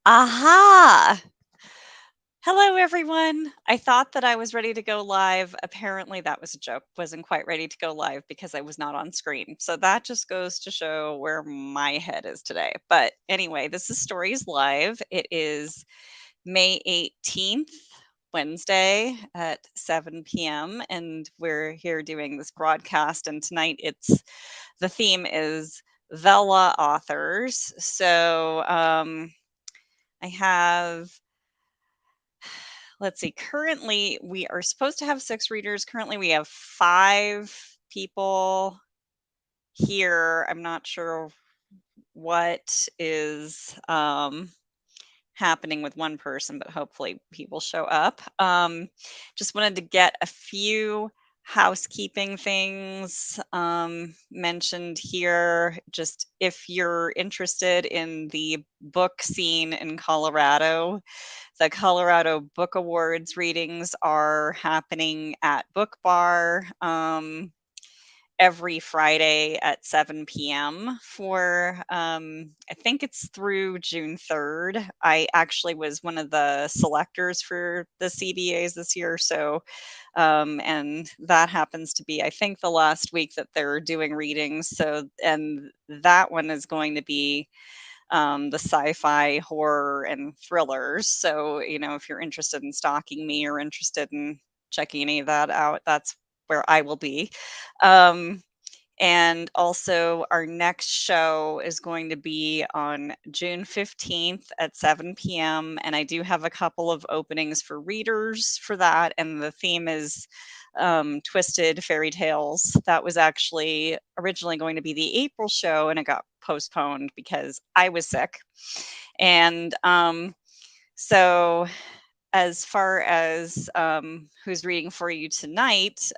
Aha! Hello, everyone. I thought that I was ready to go live. Apparently, that was a joke. Wasn't quite ready to go live because I was not on screen. So that just goes to show where my head is today. But anyway, this is Stories Live. It is May 18th, Wednesday at 7 p.m. And we're here doing this broadcast. And tonight the theme is Vella authors. So I have let's see, currently we are supposed to have 6 readers. Currently we have 5 people here. I'm not sure what is happening with one person, but hopefully people show up. Just wanted to get a few housekeeping things mentioned here. Just if you're interested in the book scene in Colorado, the Colorado Book Awards readings are happening at Book Bar every Friday at 7 p.m. for, I think it's through June 3rd. I actually was one of the selectors for the CBAs this year. So, and that happens to be, I think, the last week that they're doing readings. So, and that one is going to be the sci-fi, horror, and thrillers. So, if you're interested in stalking me or interested in checking any of that out, that's where I will be. And also, our next show is going to be on June 15th at 7 p.m. And I do have a couple of openings for readers for that. And the theme is Twisted Fairy Tales. That was actually originally going to be the April show, and it got postponed because I was sick. And so, as far as who's reading for you tonight,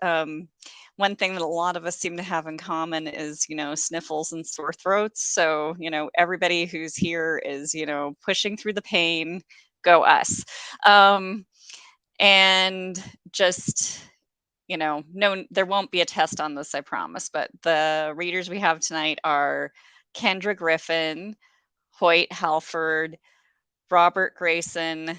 one thing that a lot of us seem to have in common is, sniffles and sore throats. So, everybody who's here is, pushing through the pain. Go us. And just, no, there won't be a test on this, I promise. But the readers we have tonight are Kendra Griffin, Hoyt Halford, Robert Grayson.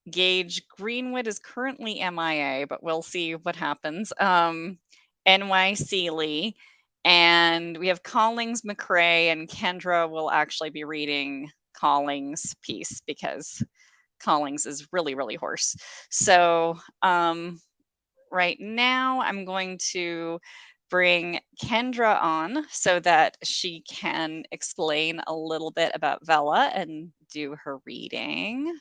Gage Greenwood is currently MIA, but we'll see what happens. NY Seeley, and we have Collings McRae, and Kendra will actually be reading Collings' piece because Collings is really, really hoarse. So right now I'm going to bring Kendra on so that she can explain a little bit about Vella and do her reading.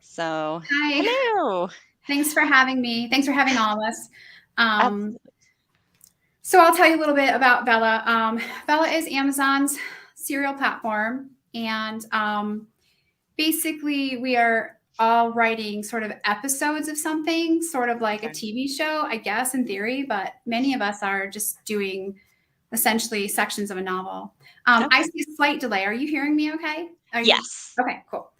So, Hi. hello. Thanks for having me. Thanks for having all of us. Absolutely. So I'll tell you a little bit about Vella. Vella is Amazon's serial platform, and basically we are all writing sort of episodes of something, sort of like a TV show, I guess, in theory, but many of us are just doing essentially sections of a novel. I see a slight delay. Are you hearing me okay? Yes. Okay, cool.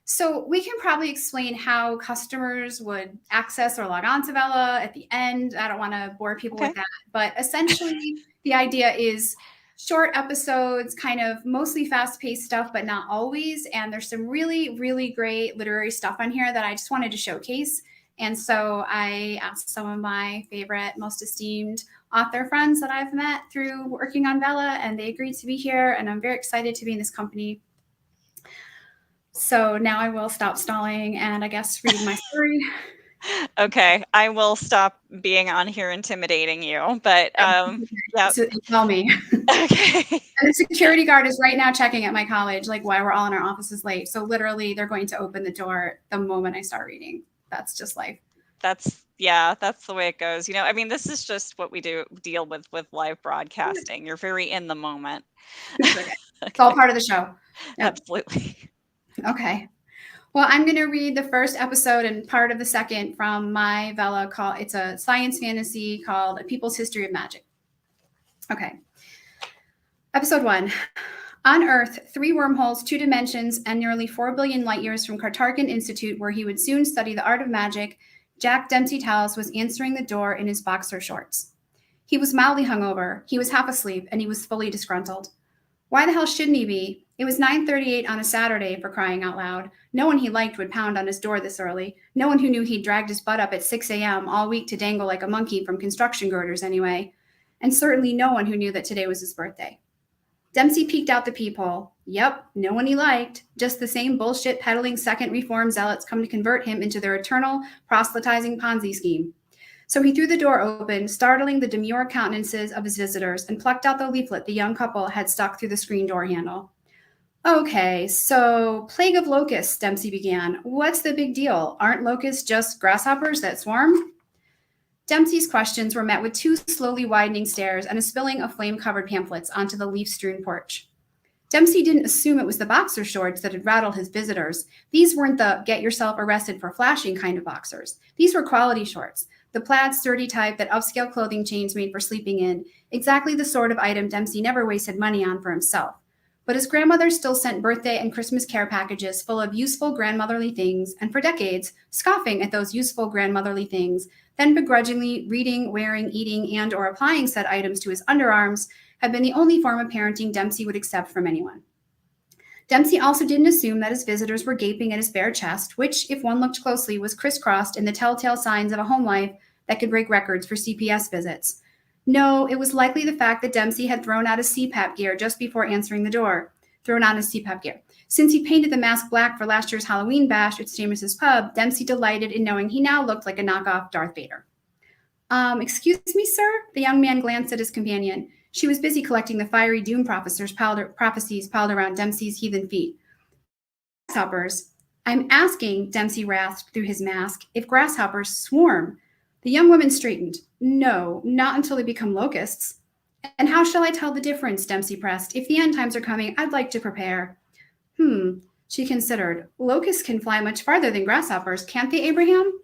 So we can probably explain how customers would access or log on to Vella at the end. I don't want to bore people with that, but essentially the idea is short episodes, kind of mostly fast-paced stuff, but not always. And there's some really, really great literary stuff on here that I just wanted to showcase. And so I asked some of my favorite, most esteemed author friends that I've met through working on Vella, and they agreed to be here. And I'm very excited to be in this company. So now I will stop stalling and I guess read my story. Okay, I will stop being on here intimidating you, but yeah. So tell me. Okay. And the security guard is right now checking at my college, like why we're all in our offices late. So literally they're going to open the door the moment I start reading. That's just life. That's the way it goes. I mean, this is just what we deal with live broadcasting. You're very in the moment. It's okay. It's all part of the show. Yep. Absolutely. Okay. Well, I'm going to read the first episode and part of the second from my Vella call. It's a science fantasy called A People's History of Magic. Okay. Episode 1. On Earth, 3 wormholes, 2 dimensions, and nearly 4 billion light years from Cartargan Institute, where he would soon study the art of magic, Jack Dempsey Tallis was answering the door in his boxer shorts. He was mildly hungover, he was half asleep, and he was fully disgruntled. Why the hell shouldn't he be? It was 9:38 on a Saturday, for crying out loud. No one he liked would pound on his door this early. No one who knew he'd dragged his butt up at 6 a.m. all week to dangle like a monkey from construction girders anyway. And certainly no one who knew that today was his birthday. Dempsey peeked out the peephole. Yep, no one he liked. Just the same bullshit peddling second reform zealots come to convert him into their eternal proselytizing Ponzi scheme. So he threw the door open, startling the demure countenances of his visitors, and plucked out the leaflet the young couple had stuck through the screen door handle. Okay, so plague of locusts, Dempsey began. What's the big deal? Aren't locusts just grasshoppers that swarm? Dempsey's questions were met with two slowly widening stares and a spilling of flame-covered pamphlets onto the leaf-strewn porch. Dempsey didn't assume it was the boxer shorts that had rattled his visitors. These weren't the get yourself arrested for flashing kind of boxers. These were quality shorts, the plaid sturdy type that upscale clothing chains made for sleeping in, exactly the sort of item Dempsey never wasted money on for himself. But his grandmother still sent birthday and Christmas care packages full of useful grandmotherly things, and for decades, scoffing at those useful grandmotherly things, then begrudgingly reading, wearing, eating, and or applying said items to his underarms, had been the only form of parenting Dempsey would accept from anyone. Dempsey also didn't assume that his visitors were gaping at his bare chest, which, if one looked closely, was crisscrossed in the telltale signs of a home life that could break records for CPS visits. No, it was likely the fact that Dempsey had thrown out his CPAP gear just before answering the door. Thrown on his CPAP gear. Since he painted the mask black for last year's Halloween bash at Stamos' pub, Dempsey delighted in knowing he now looked like a knockoff Darth Vader. Excuse me, sir? The young man glanced at his companion. She was busy collecting the fiery doom prophecies piled around Dempsey's heathen feet. Grasshoppers. I'm asking, Dempsey rasped through his mask, if grasshoppers swarm. The young woman straightened. No, not until they become locusts. And how shall I tell the difference, Dempsey pressed. If the end times are coming, I'd like to prepare. She considered. Locusts can fly much farther than grasshoppers, can't they, Abraham?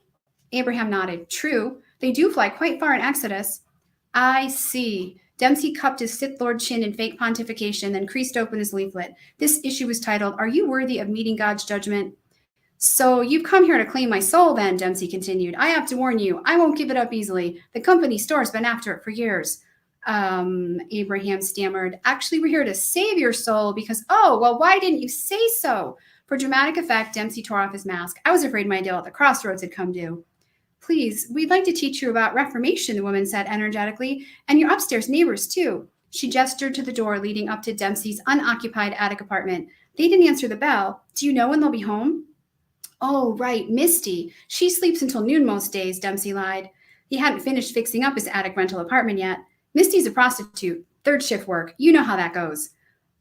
Abraham nodded. True. They do fly quite far in Exodus. I see. Dempsey cupped his Sith Lord chin in fake pontification, then creased open his leaflet. This issue was titled, Are You Worthy of Meeting God's Judgment? So you've come here to claim my soul then, Dempsey continued. I have to warn you, I won't give it up easily. The company store's been after it for years. Abraham stammered. Actually, we're here to save your soul because, why didn't you say so? For dramatic effect, Dempsey tore off his mask. I was afraid my deal at the crossroads had come due. Please, we'd like to teach you about Reformation, the woman said energetically, and your upstairs neighbors, too. She gestured to the door leading up to Dempsey's unoccupied attic apartment. They didn't answer the bell. Do you know when they'll be home? Oh, right, Misty. She sleeps until noon most days, Dempsey lied. He hadn't finished fixing up his attic rental apartment yet. Misty's a prostitute. Third shift work. You know how that goes.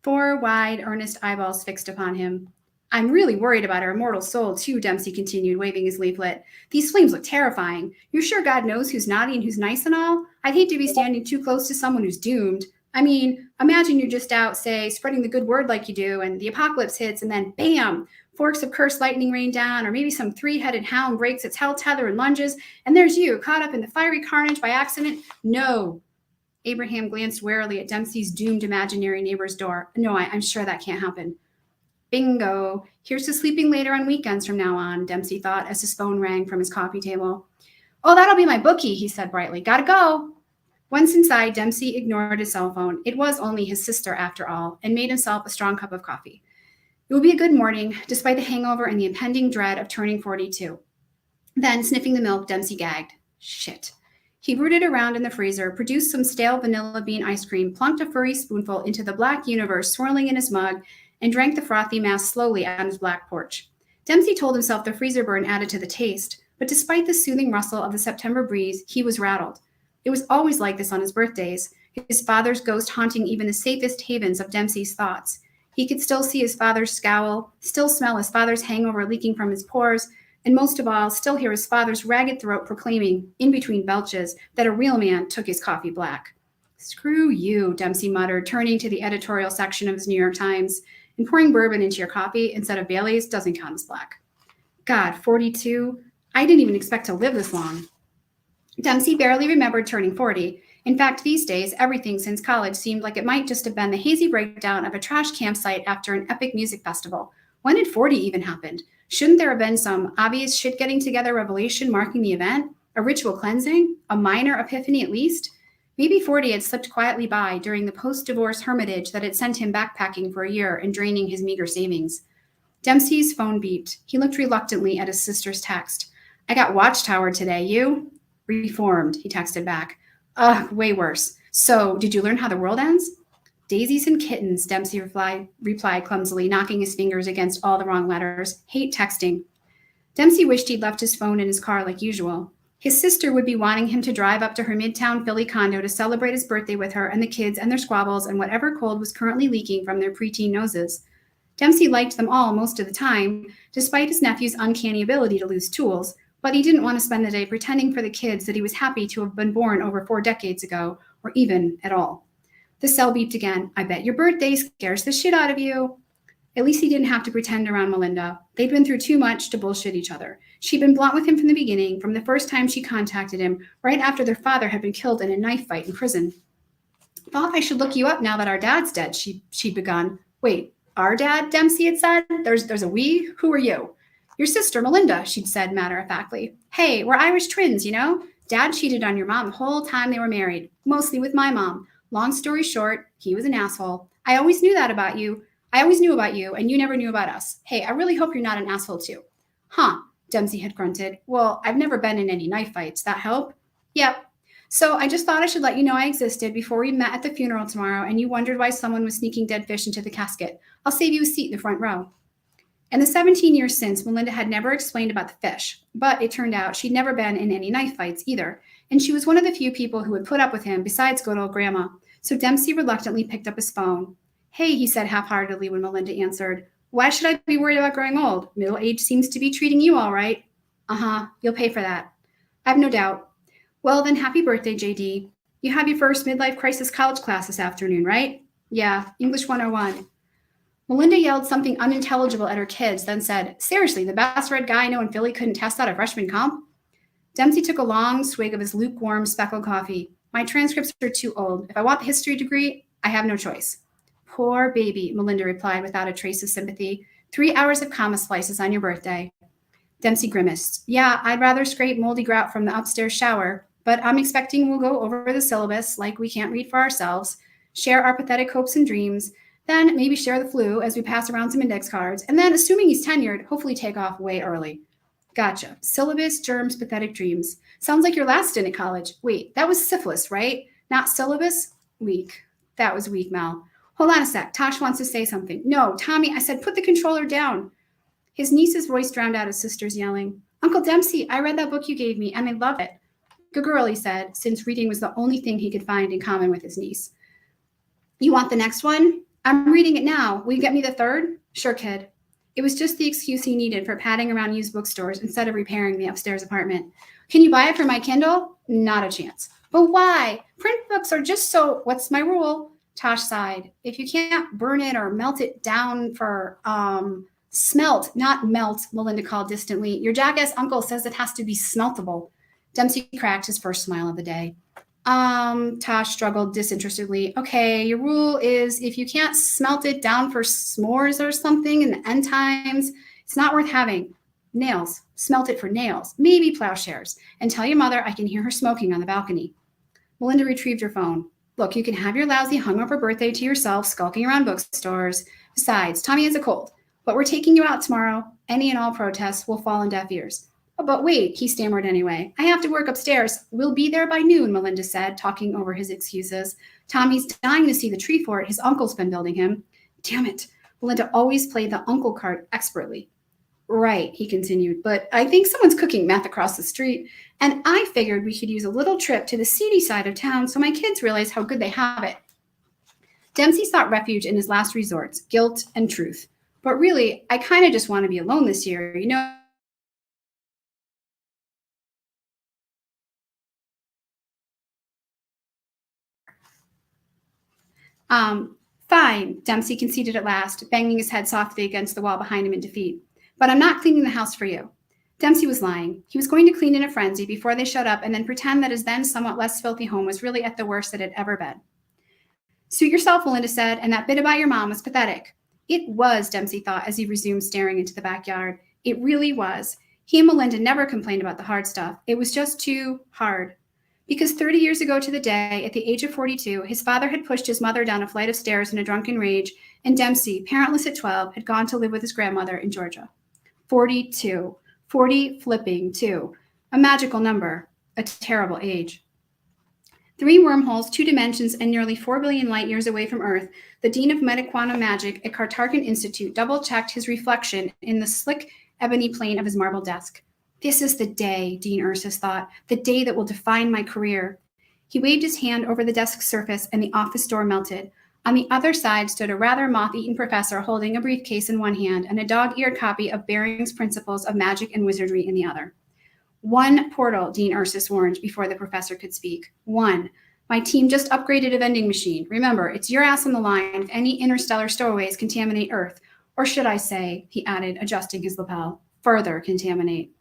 Four wide, earnest eyeballs fixed upon him. I'm really worried about our immortal soul, too, Dempsey continued, waving his leaflet. These flames look terrifying. You're sure God knows who's naughty and who's nice and all? I'd hate to be standing too close to someone who's doomed. I mean, imagine you're just out, say, spreading the good word like you do, and the apocalypse hits, and then, bam, forks of cursed lightning rain down, or maybe some three-headed hound breaks its hell tether and lunges, and there's you, caught up in the fiery carnage by accident. No. Abraham glanced warily at Dempsey's doomed imaginary neighbor's door. No, I'm sure that can't happen. Bingo. Here's to sleeping later on weekends from now on, Dempsey thought as his phone rang from his coffee table. Oh, that'll be my bookie, he said brightly. Gotta go. Once inside, Dempsey ignored his cell phone. It was only his sister, after all, and made himself a strong cup of coffee. It will be a good morning, despite the hangover and the impending dread of turning 42. Then, sniffing the milk, Dempsey gagged. Shit. He rooted around in the freezer, produced some stale vanilla bean ice cream, plunked a furry spoonful into the black universe swirling in his mug, and drank the frothy mass slowly on his black porch. Dempsey told himself the freezer burn added to the taste, but despite the soothing rustle of the September breeze, he was rattled. It was always like this on his birthdays, his father's ghost haunting even the safest havens of Dempsey's thoughts. He could still see his father's scowl, still smell his father's hangover leaking from his pores, and most of all, still hear his father's ragged throat proclaiming, in between belches, that a real man took his coffee black. Screw you, Dempsey muttered, turning to the editorial section of his New York Times. And pouring bourbon into your coffee instead of Bailey's doesn't count as black. God, 42? I didn't even expect to live this long. Dempsey barely remembered turning 40. In fact, these days, everything since college seemed like it might just have been the hazy breakdown of a trash campsite after an epic music festival. When did 40 even happen? Shouldn't there have been some obvious shit-getting-together revelation marking the event? A ritual cleansing? A minor epiphany at least? Maybe 40 had slipped quietly by during the post-divorce hermitage that had sent him backpacking for a year and draining his meager savings. Dempsey's phone beeped. He looked reluctantly at his sister's text. I got Watchtower today, you? Reformed, he texted back. Ugh, way worse. So, did you learn how the world ends? Daisies and kittens, Dempsey replied clumsily, knocking his fingers against all the wrong letters. Hate texting. Dempsey wished he'd left his phone in his car like usual. His sister would be wanting him to drive up to her midtown Philly condo to celebrate his birthday with her and the kids and their squabbles and whatever cold was currently leaking from their preteen noses. Dempsey liked them all most of the time, despite his nephew's uncanny ability to lose tools, but he didn't want to spend the day pretending for the kids that he was happy to have been born over 4 decades ago, or even at all. The cell beeped again. I bet your birthday scares the shit out of you. At least he didn't have to pretend around Melinda. They'd been through too much to bullshit each other. She'd been blunt with him from the beginning, from the first time she contacted him, right after their father had been killed in a knife fight in prison. Thought I should look you up now that our dad's dead, she'd begun. Wait, our dad, Dempsey had said? There's a we? Who are you? Your sister, Melinda, she'd said matter-of-factly. Hey, we're Irish twins, you know? Dad cheated on your mom the whole time they were married, mostly with my mom. Long story short, he was an asshole. I always knew about you, and you never knew about us. Hey, I really hope you're not an asshole too. Huh, Dempsey had grunted. Well, I've never been in any knife fights. That help? Yep. So I just thought I should let you know I existed before we met at the funeral tomorrow and you wondered why someone was sneaking dead fish into the casket. I'll save you a seat in the front row. In the 17 years since, Melinda had never explained about the fish, but it turned out she'd never been in any knife fights either, and she was one of the few people who would put up with him besides good old Grandma. So Dempsey reluctantly picked up his phone. Hey, he said half-heartedly when Melinda answered. Why should I be worried about growing old? Middle age seems to be treating you all right. Uh-huh, you'll pay for that. I've no doubt. Well, then happy birthday, JD. You have your first midlife crisis college class this afternoon, right? Yeah, English 101. Melinda yelled something unintelligible at her kids, then said, seriously, the best red guy I know in Philly couldn't test out a freshman comp? Dempsey took a long swig of his lukewarm speckled coffee. My transcripts are too old. If I want the history degree, I have no choice. Poor baby, Melinda replied without a trace of sympathy. 3 hours of comma slices on your birthday. Dempsey grimaced. Yeah, I'd rather scrape moldy grout from the upstairs shower, but I'm expecting we'll go over the syllabus like we can't read for ourselves, share our pathetic hopes and dreams, then maybe share the flu as we pass around some index cards, and then, assuming he's tenured, hopefully take off way early. Gotcha. Syllabus, germs, pathetic dreams. Sounds like your last stint at college. Wait, that was syphilis, right? Not syllabus? Weak. That was weak, Mel. Hold on a sec. Tosh wants to say something. No, Tommy, I said put the controller down. His niece's voice drowned out his sister's yelling. Uncle Dempsey, I read that book you gave me, and I love it. Good girl, he said, since reading was the only thing he could find in common with his niece. You want the next one? I'm reading it now. Will you get me the third? Sure, kid. It was just the excuse he needed for padding around used bookstores instead of repairing the upstairs apartment. Can you buy it for my Kindle? Not a chance. But why? Print books are just so... What's my rule? Tosh sighed. If you can't burn it or melt it down for, smelt, not melt, Melinda called distantly. Your jackass uncle says it has to be smeltable. Dempsey cracked his first smile of the day. Tosh struggled disinterestedly. Okay, your rule is if you can't smelt it down for s'mores or something in the end times, it's not worth having. Nails. Smelt it for nails. Maybe plowshares. And tell your mother I can hear her smoking on the balcony. Melinda retrieved her phone. Look, you can have your lousy hungover birthday to yourself, skulking around bookstores. Besides, Tommy has a cold. But we're taking you out tomorrow. Any and all protests will fall on deaf ears. Oh, but wait, he stammered anyway. I have to work upstairs. We'll be there by noon, Melinda said, talking over his excuses. Tommy's dying to see the tree fort his uncle's been building him. Damn it. Melinda always played the uncle card expertly. Right, he continued, but I think someone's cooking meth across the street, and I figured we could use a little trip to the seedy side of town so my kids realize how good they have it. Dempsey sought refuge in his last resorts, guilt and truth. But really, I kind of just want to be alone this year, you know? Fine, Dempsey conceded at last, banging his head softly against the wall behind him in defeat. But I'm not cleaning the house for you. Dempsey was lying. He was going to clean in a frenzy before they showed up and then pretend that his then somewhat less filthy home was really at the worst it had ever been. Suit yourself, Melinda said, and that bit about your mom was pathetic. It was, Dempsey thought as he resumed staring into the backyard. It really was. He and Melinda never complained about the hard stuff. It was just too hard. Because 30 years ago to the day, at the age of 42, his father had pushed his mother down a flight of stairs in a drunken rage, and Dempsey, parentless at 12, had gone to live with his grandmother in Georgia. 42. 40 flipping 2. A magical number. A terrible age. 3 wormholes, 2 dimensions, and nearly 4 billion light years away from Earth, the dean of metaquantum magic at Cartargan Institute double-checked his reflection in the slick ebony plane of his marble desk. This is the day, Dean Ursus thought, the day that will define my career. He waved his hand over the desk's surface, and the office door melted. On the other side stood a rather moth-eaten professor holding a briefcase in one hand and a dog-eared copy of Baring's Principles of Magic and Wizardry in the other. One portal, Dean Ursus warned before the professor could speak. One. My team just upgraded a vending machine. Remember, it's your ass on the line if any interstellar stowaways contaminate Earth. Or should I say, he added, adjusting his lapel, further contaminate.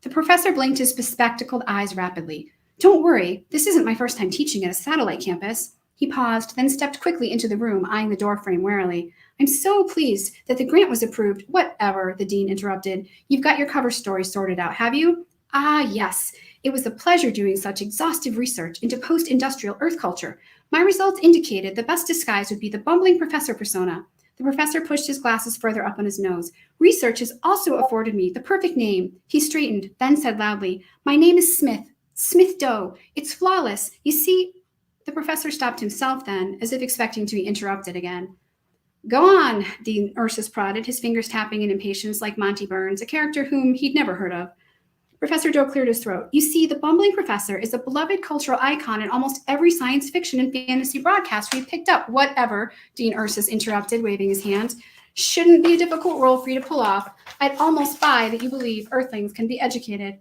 The professor blinked his bespectacled eyes rapidly. Don't worry, this isn't my first time teaching at a satellite campus. He paused, then stepped quickly into the room, eyeing the doorframe warily. I'm so pleased that the grant was approved. Whatever, the dean interrupted. You've got your cover story sorted out, have you? Ah, yes. It was a pleasure doing such exhaustive research into post-industrial Earth culture. My results indicated the best disguise would be the bumbling professor persona. The professor pushed his glasses further up on his nose. Research has also afforded me the perfect name. He straightened, then said loudly, My name is Smith. Smith Doe. It's flawless. You see, the professor stopped himself then, as if expecting to be interrupted again. Go on, Dean Ursus prodded, his fingers tapping in impatience like Monty Burns, a character whom he'd never heard of. Professor Doe cleared his throat. You see, the bumbling professor is a beloved cultural icon in almost every science fiction and fantasy broadcast we've picked up. Whatever, Dean Ursus interrupted, waving his hand. Shouldn't be a difficult role for you to pull off. I'd almost buy that you believe Earthlings can be educated.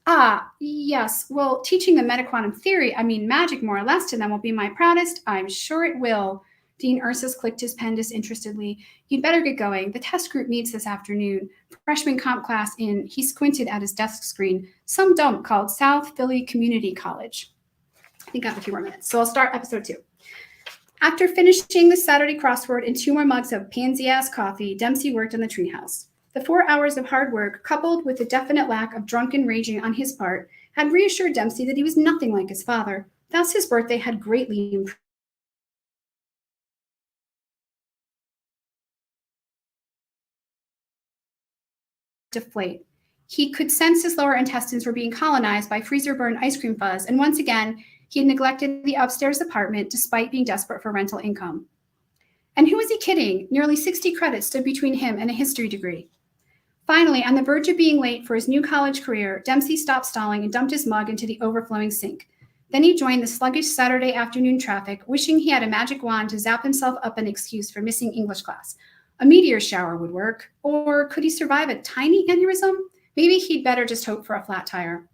Ah, yes. Well, teaching them metaquantum theory, magic more or less to them will be my proudest. I'm sure it will. Dean Ursus clicked his pen disinterestedly. You'd better get going. The test group meets this afternoon. Freshman comp class in, he squinted at his desk screen, some dump called South Philly Community College. I think I have a few more minutes, so I'll start episode 2. After finishing the Saturday crossword and 2 more mugs of pansy-ass coffee, Dempsey worked on the treehouse. The 4 hours of hard work, coupled with the definite lack of drunken raging on his part, had reassured Dempsey that he was nothing like his father. Thus, his birthday had greatly improved. Deflate. He could sense his lower intestines were being colonized by freezer-burned ice cream fuzz, and once again, he had neglected the upstairs apartment despite being desperate for rental income. And who was he kidding? Nearly 60 credits stood between him and a history degree. Finally, on the verge of being late for his new college career, Dempsey stopped stalling and dumped his mug into the overflowing sink. Then he joined the sluggish Saturday afternoon traffic, wishing he had a magic wand to zap himself up an excuse for missing English class. A meteor shower would work. Or could he survive a tiny aneurysm? Maybe he'd better just hope for a flat tire.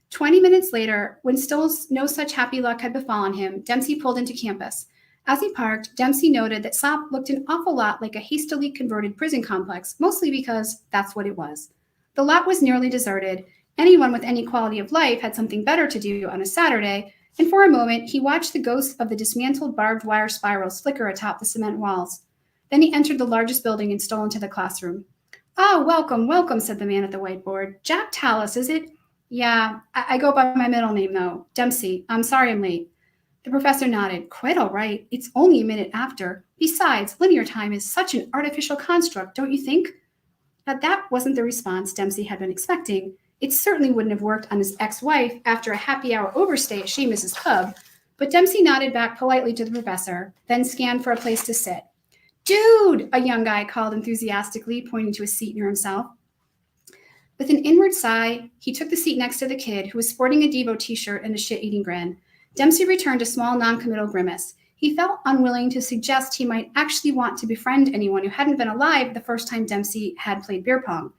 20 minutes later, when still no such happy luck had befallen him, Dempsey pulled into campus. As he parked, Dempsey noted that SOP looked an awful lot like a hastily converted prison complex, mostly because that's what it was. The lot was nearly deserted. Anyone with any quality of life had something better to do on a Saturday, and for a moment he watched the ghosts of the dismantled barbed wire spirals flicker atop the cement walls. Then he entered the largest building and stole into the classroom. "Ah, welcome, welcome," said the man at the whiteboard. "Jack Tallis, is it?" "Yeah, I go by my middle name, though. Dempsey. I'm sorry I'm late." The professor nodded. "Quite all right. It's only a minute after. Besides, linear time is such an artificial construct, don't you think?" Now, that wasn't the response Dempsey had been expecting. It certainly wouldn't have worked on his ex-wife after a happy hour overstay at Seamus's pub, but Dempsey nodded back politely to the professor, then scanned for a place to sit. "Dude!" a young guy called enthusiastically, pointing to a seat near himself. With an inward sigh, he took the seat next to the kid, who was sporting a Devo t-shirt and a shit-eating grin. Dempsey returned a small non-committal grimace. He felt unwilling to suggest he might actually want to befriend anyone who hadn't been alive the first time Dempsey had played beer pong.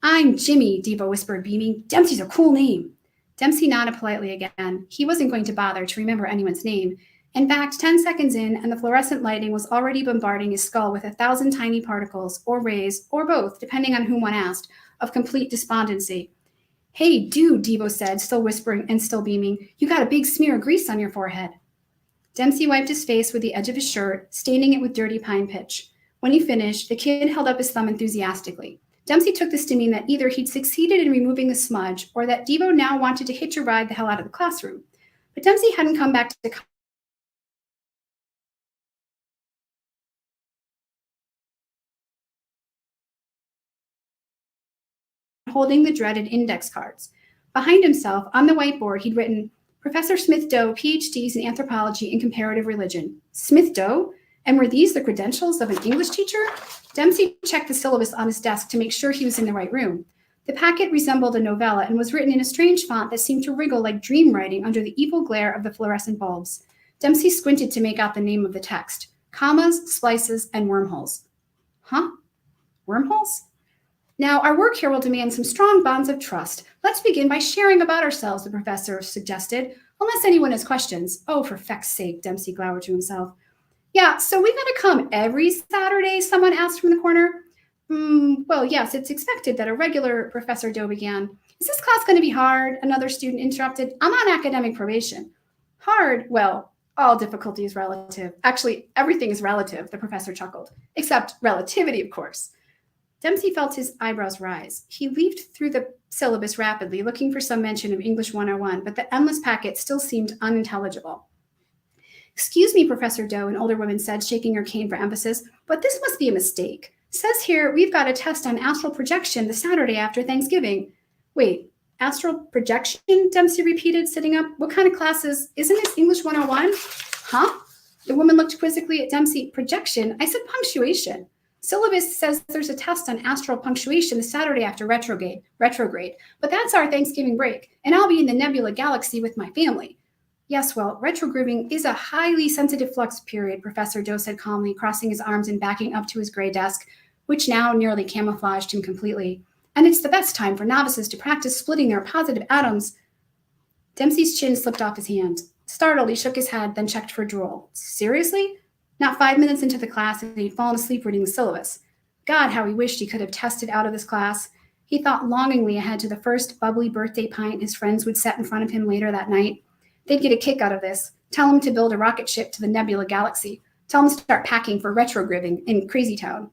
"I'm Jimmy," Devo whispered, beaming. "Dempsey's a cool name." Dempsey nodded politely again. He wasn't going to bother to remember anyone's name. In fact, 10 seconds in, and the fluorescent lighting was already bombarding his skull with 1,000 tiny particles, or rays, or both, depending on whom one asked, of complete despondency. "Hey, dude," Devo said, still whispering and still beaming, "you got a big smear of grease on your forehead." Dempsey wiped his face with the edge of his shirt, staining it with dirty pine pitch. When he finished, the kid held up his thumb enthusiastically. Dempsey took this to mean that either he'd succeeded in removing the smudge, or that Devo now wanted to hitch a ride the hell out of the classroom. But Dempsey hadn't come back to holding the dreaded index cards. Behind himself, on the whiteboard, he'd written, Professor Smith Doe, PhDs in anthropology and comparative religion. Smith Doe? And were these the credentials of an English teacher? Dempsey checked the syllabus on his desk to make sure he was in the right room. The packet resembled a novella and was written in a strange font that seemed to wriggle like dream writing under the evil glare of the fluorescent bulbs. Dempsey squinted to make out the name of the text. Commas, splices, and wormholes. Huh? Wormholes? Now, our work here will demand some strong bonds of trust. Let's begin by sharing about ourselves, the professor suggested, unless anyone has questions. Oh, for feck's sake, Dempsey glowered to himself. Yeah, so we gotta come every Saturday, someone asked from the corner. Well, yes, it's expected that a regular, Professor Doe began. Is this class going to be hard? Another student interrupted. I'm on academic probation. Hard? Well, all difficulty is relative. Actually, everything is relative, the professor chuckled. Except relativity, of course. Dempsey felt his eyebrows rise. He leafed through the syllabus rapidly, looking for some mention of English 101, but the endless packet still seemed unintelligible. Excuse me, Professor Doe, an older woman said, shaking her cane for emphasis, but this must be a mistake. Says here we've got a test on astral projection the Saturday after Thanksgiving. Wait, astral projection? Dempsey repeated, sitting up. What kind of classes? Isn't this English 101? Huh? The woman looked quizzically at Dempsey. Projection? I said punctuation. Syllabus says there's a test on astral punctuation the Saturday after retrograde, but that's our Thanksgiving break, and I'll be in the Nebula Galaxy with my family. Yes, well, retrograding is a highly sensitive flux period, Professor Doe said calmly, crossing his arms and backing up to his gray desk, which now nearly camouflaged him completely. And it's the best time for novices to practice splitting their positive atoms. Dempsey's chin slipped off his hand. Startled, he shook his head, then checked for drool. Seriously? Not 5 minutes into the class, and he'd fallen asleep reading the syllabus. God, how he wished he could have tested out of this class. He thought longingly ahead to the first bubbly birthday pint his friends would set in front of him later that night. They'd get a kick out of this. Tell him to build a rocket ship to the Nebula Galaxy. Tell him to start packing for retrogridding in Crazy Town.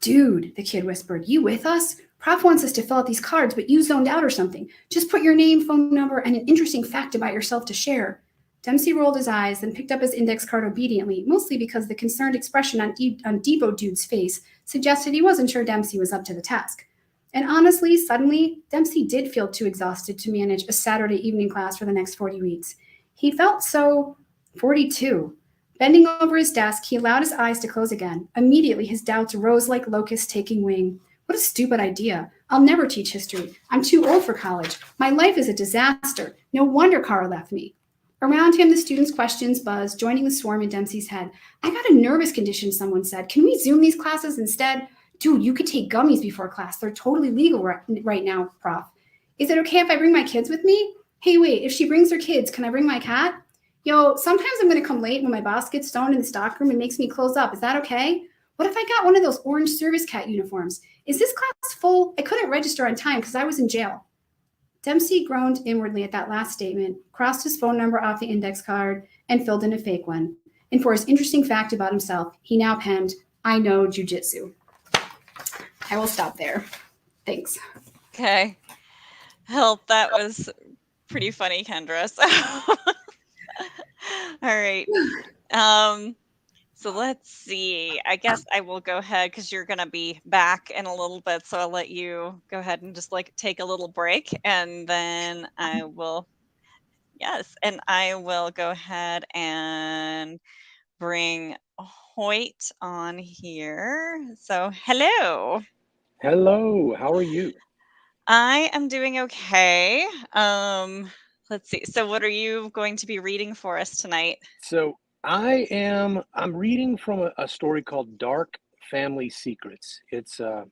Dude, the kid whispered, you with us? Prof wants us to fill out these cards, but you zoned out or something. Just put your name, phone number, and an interesting fact about yourself to share. Dempsey rolled his eyes, then picked up his index card obediently, mostly because the concerned expression on Debo Dude's face suggested he wasn't sure Dempsey was up to the task. And honestly, suddenly, Dempsey did feel too exhausted to manage a Saturday evening class for the next 40 weeks. He felt so 42. Bending over his desk, he allowed his eyes to close again. Immediately, his doubts rose like locusts taking wing. What a stupid idea. I'll never teach history. I'm too old for college. My life is a disaster. No wonder Carl left me. Around him, the students' questions buzzed, joining the swarm in Dempsey's head. I got a nervous condition, someone said. Can we Zoom these classes instead? Dude, you could take gummies before class. They're totally legal right now, Prof. Is it okay if I bring my kids with me? Hey, wait, if she brings her kids, can I bring my cat? Yo, sometimes I'm going to come late when my boss gets stoned in the stockroom and makes me close up. Is that okay? What if I got one of those orange service cat uniforms? Is this class full? I couldn't register on time because I was in jail. Dempsey groaned inwardly at that last statement, crossed his phone number off the index card, and filled in a fake one. And for his interesting fact about himself, he now penned, I know jujitsu. I will stop there. Thanks. Okay. Help, that was pretty funny, Kendra. So all right. So let's see. I guess I will go ahead because you're going to be back in a little bit. So I'll let you go ahead and just like take a little break. And then I will, yes, and I will go ahead and bring Hoyt on here. So hello. Hello, how are you? I am doing okay. Let's see. So what are you going to be reading for us tonight? So I'm reading from a story called Dark Family Secrets. Well,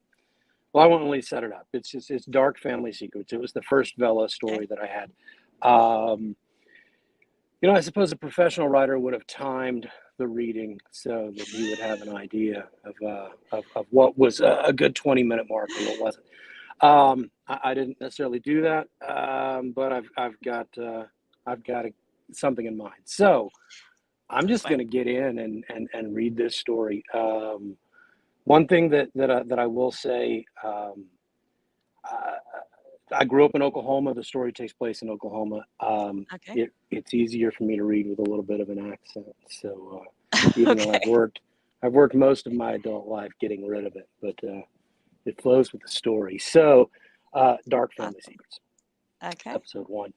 I won't really set it up. It's Dark Family Secrets. It was the first Vella Okay. story that I had. Um, I suppose a professional writer would have timed the reading so that you would have an idea of what was a good 20-minute mark and what wasn't. I didn't necessarily do that, but I've got something in mind. So I'm just going to get in and read this story. One thing that I will say, I grew up in Oklahoma. The story takes place in Oklahoma. Okay. It's easier for me to read with a little bit of an accent. So even though Okay. I've worked most of my adult life getting rid of it, but it flows with the story. So, Dark Family Awesome. Secrets, Okay. episode 1.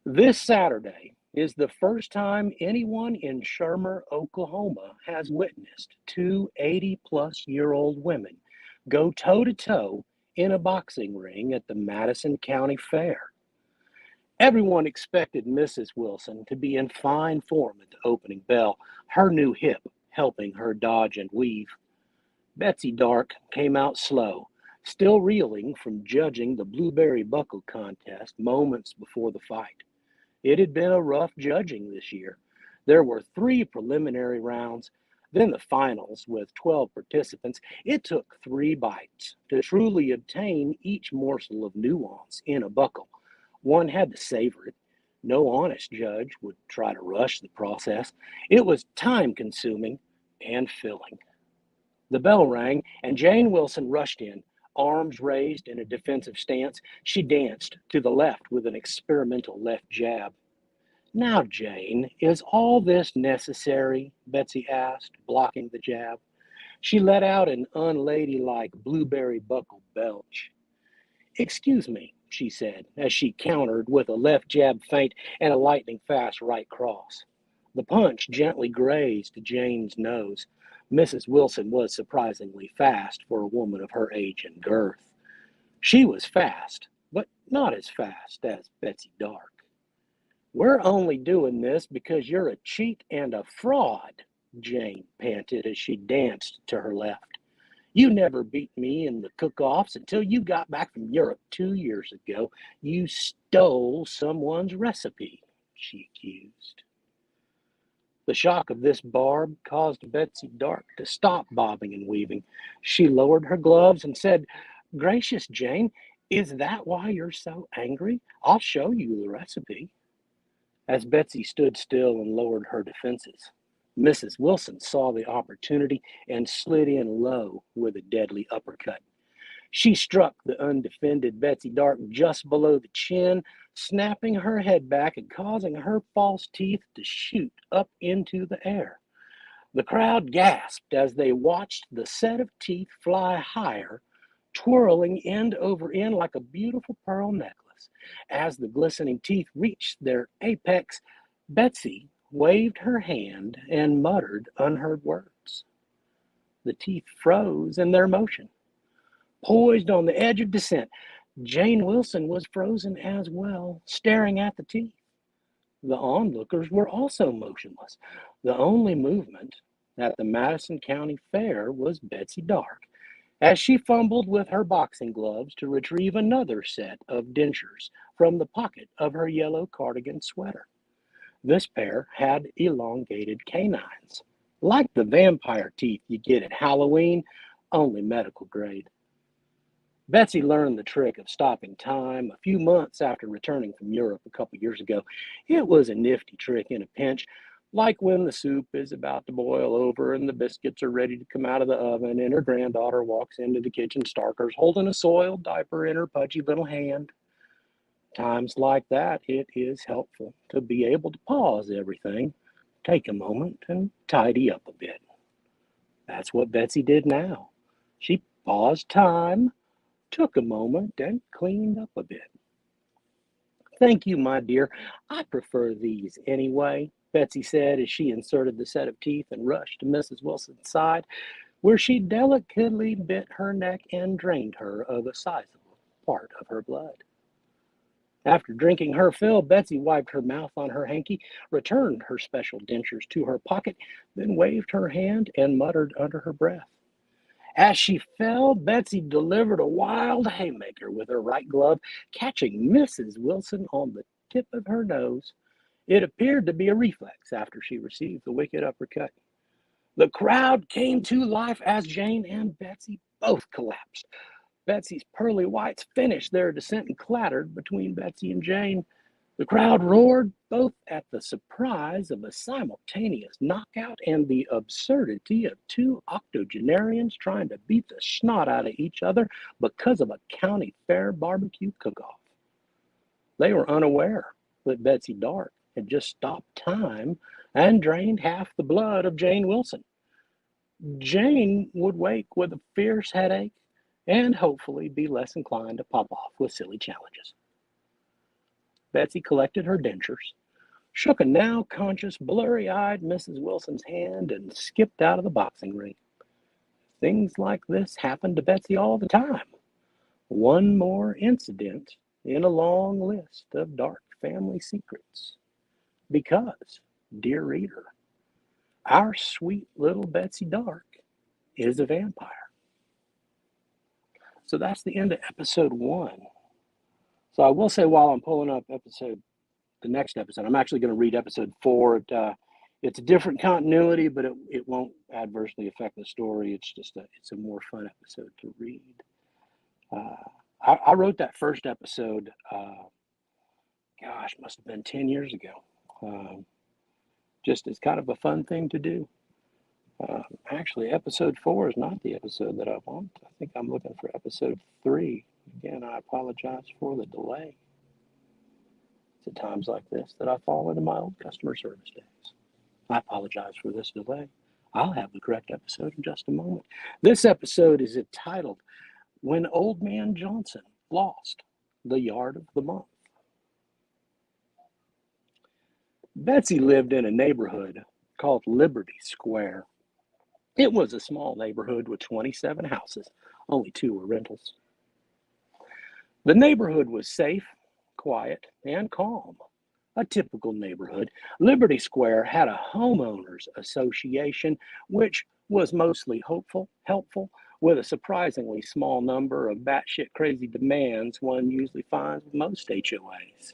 This Saturday is the first time anyone in Shermer, Oklahoma has witnessed two 80-plus-year-old women go toe-to-toe in a boxing ring at the Madison County Fair. Everyone expected Mrs. Wilson to be in fine form at the opening bell, her new hip helping her dodge and weave. Betsy Dark came out slow, still reeling from judging the blueberry buckle contest moments before the fight. It had been a rough judging this year. There were 3 preliminary rounds, then the finals with 12 participants. It took 3 bites to truly obtain each morsel of nuance in a buckle. One had to savor it. No honest judge would try to rush the process. It was time consuming and filling. The bell rang, and Jane Wilson rushed in, arms raised in a defensive stance. She danced to the left with an experimental left jab. Now, Jane, is all this necessary? Betsy asked, blocking the jab. She let out an unladylike blueberry buckle belch. Excuse me, she said, as she countered with a left jab feint and a lightning fast right cross. The punch gently grazed Jane's nose. Mrs. Wilson was surprisingly fast for a woman of her age and girth. She was fast, but not as fast as Betsy Dark. We're only doing this because you're a cheat and a fraud, Jane panted as she danced to her left. You never beat me in the cook-offs until you got back from Europe 2 years ago. You stole someone's recipe, she accused. The shock of this barb caused Betsy Dark to stop bobbing and weaving. She lowered her gloves and said, Gracious, Jane, is that why you're so angry? I'll show you the recipe. As Betsy stood still and lowered her defenses, Mrs. Wilson saw the opportunity and slid in low with a deadly uppercut. She struck the undefended Betsy Dark just below the chin, snapping her head back and causing her false teeth to shoot up into the air. The crowd gasped as they watched the set of teeth fly higher, twirling end over end like a beautiful pearl necklace. As the glistening teeth reached their apex, Betsy waved her hand and muttered unheard words. The teeth froze in their motion. Poised on the edge of descent, Jane Wilson was frozen as well, staring at the teeth. The onlookers were also motionless. The only movement at the Madison County Fair was Betsy Dark, as she fumbled with her boxing gloves to retrieve another set of dentures from the pocket of her yellow cardigan sweater. This pair had elongated canines, like the vampire teeth you get at Halloween, only medical grade. Betsy learned the trick of stopping time a few months after returning from Europe a couple years ago. It was a nifty trick in a pinch, like when the soup is about to boil over and the biscuits are ready to come out of the oven and her granddaughter walks into the kitchen starkers holding a soiled diaper in her pudgy little hand. Times like that, it is helpful to be able to pause everything, take a moment, and tidy up a bit. That's what Betsy did now. She paused time, took a moment, and cleaned up a bit. Thank you, my dear. I prefer these anyway, Betsy said as she inserted the set of teeth and rushed to Mrs. Wilson's side, where she delicately bit her neck and drained her of a sizable part of her blood. After drinking her fill, Betsy wiped her mouth on her hanky, returned her special dentures to her pocket, then waved her hand and muttered under her breath. As she fell, Betsy delivered a wild haymaker with her right glove, catching Mrs. Wilson on the tip of her nose. It appeared to be a reflex after she received the wicked uppercut. The crowd came to life as Jane and Betsy both collapsed. Betsy's pearly whites finished their descent and clattered between Betsy and Jane. The crowd roared both at the surprise of a simultaneous knockout and the absurdity of two octogenarians trying to beat the snot out of each other because of a county fair barbecue cook-off. They were unaware that Betsy Dark had just stopped time and drained half the blood of Jane Wilson. Jane would wake with a fierce headache and hopefully be less inclined to pop off with silly challenges. Betsy collected her dentures, shook a now conscious, blurry-eyed Mrs. Wilson's hand, and skipped out of the boxing ring. Things like this happened to Betsy all the time. One more incident in a long list of dark family secrets. Because, dear reader, our sweet little Betsy Dark is a vampire. So that's the end of episode 1. So I will say, while I'm pulling up the next episode, I'm actually going to read episode 4. It's a different continuity, but it won't adversely affect the story. It's a more fun episode to read. I wrote that first episode, must have been 10 years ago. Just as kind of a fun thing to do. Actually, episode 4 is not the episode that I want. I think I'm looking for episode 3. Again, I apologize for the delay. It's at times like this that I fall into my old customer service days. I apologize for this delay. I'll have the correct episode in just a moment. This episode is entitled, When Old Man Johnson Lost the Yard of the Month. Betsy lived in a neighborhood called Liberty Square. It was a small neighborhood with 27 houses. Only 2 were rentals. The neighborhood was safe, quiet, and calm. A typical neighborhood. Liberty Square had a homeowners association, which was mostly helpful, with a surprisingly small number of batshit crazy demands one usually finds with most HOAs.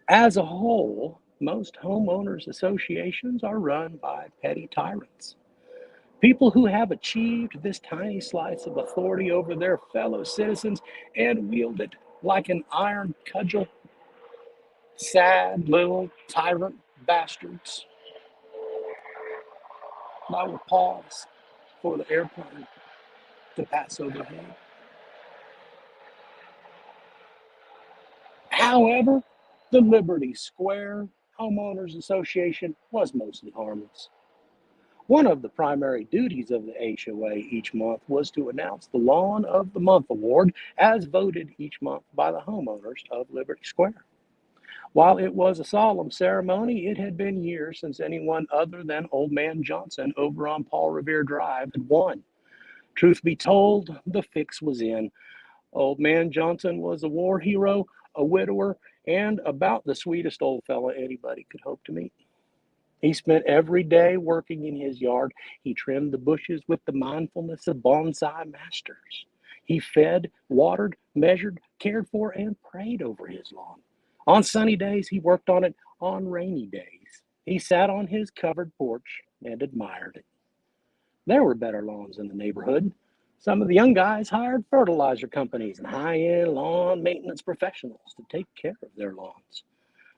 As a whole, most homeowners associations are run by petty tyrants. People who have achieved this tiny slice of authority over their fellow citizens and wield it like an iron cudgel. Sad little tyrant bastards. I will pause for the airplane to pass overhead. However, the Liberty Square Homeowners Association was mostly harmless. One of the primary duties of the HOA each month was to announce the Lawn of the Month award as voted each month by the homeowners of Liberty Square. While it was a solemn ceremony, it had been years since anyone other than Old Man Johnson over on Paul Revere Drive had won. Truth be told, the fix was in. Old Man Johnson was a war hero, a widower, and about the sweetest old fella anybody could hope to meet. He spent every day working in his yard. He trimmed the bushes with the mindfulness of bonsai masters. He fed, watered, measured, cared for, and prayed over his lawn. On sunny days, he worked on it. On rainy days, he sat on his covered porch and admired it. There were better lawns in the neighborhood. Some of the young guys hired fertilizer companies and high-end lawn maintenance professionals to take care of their lawns.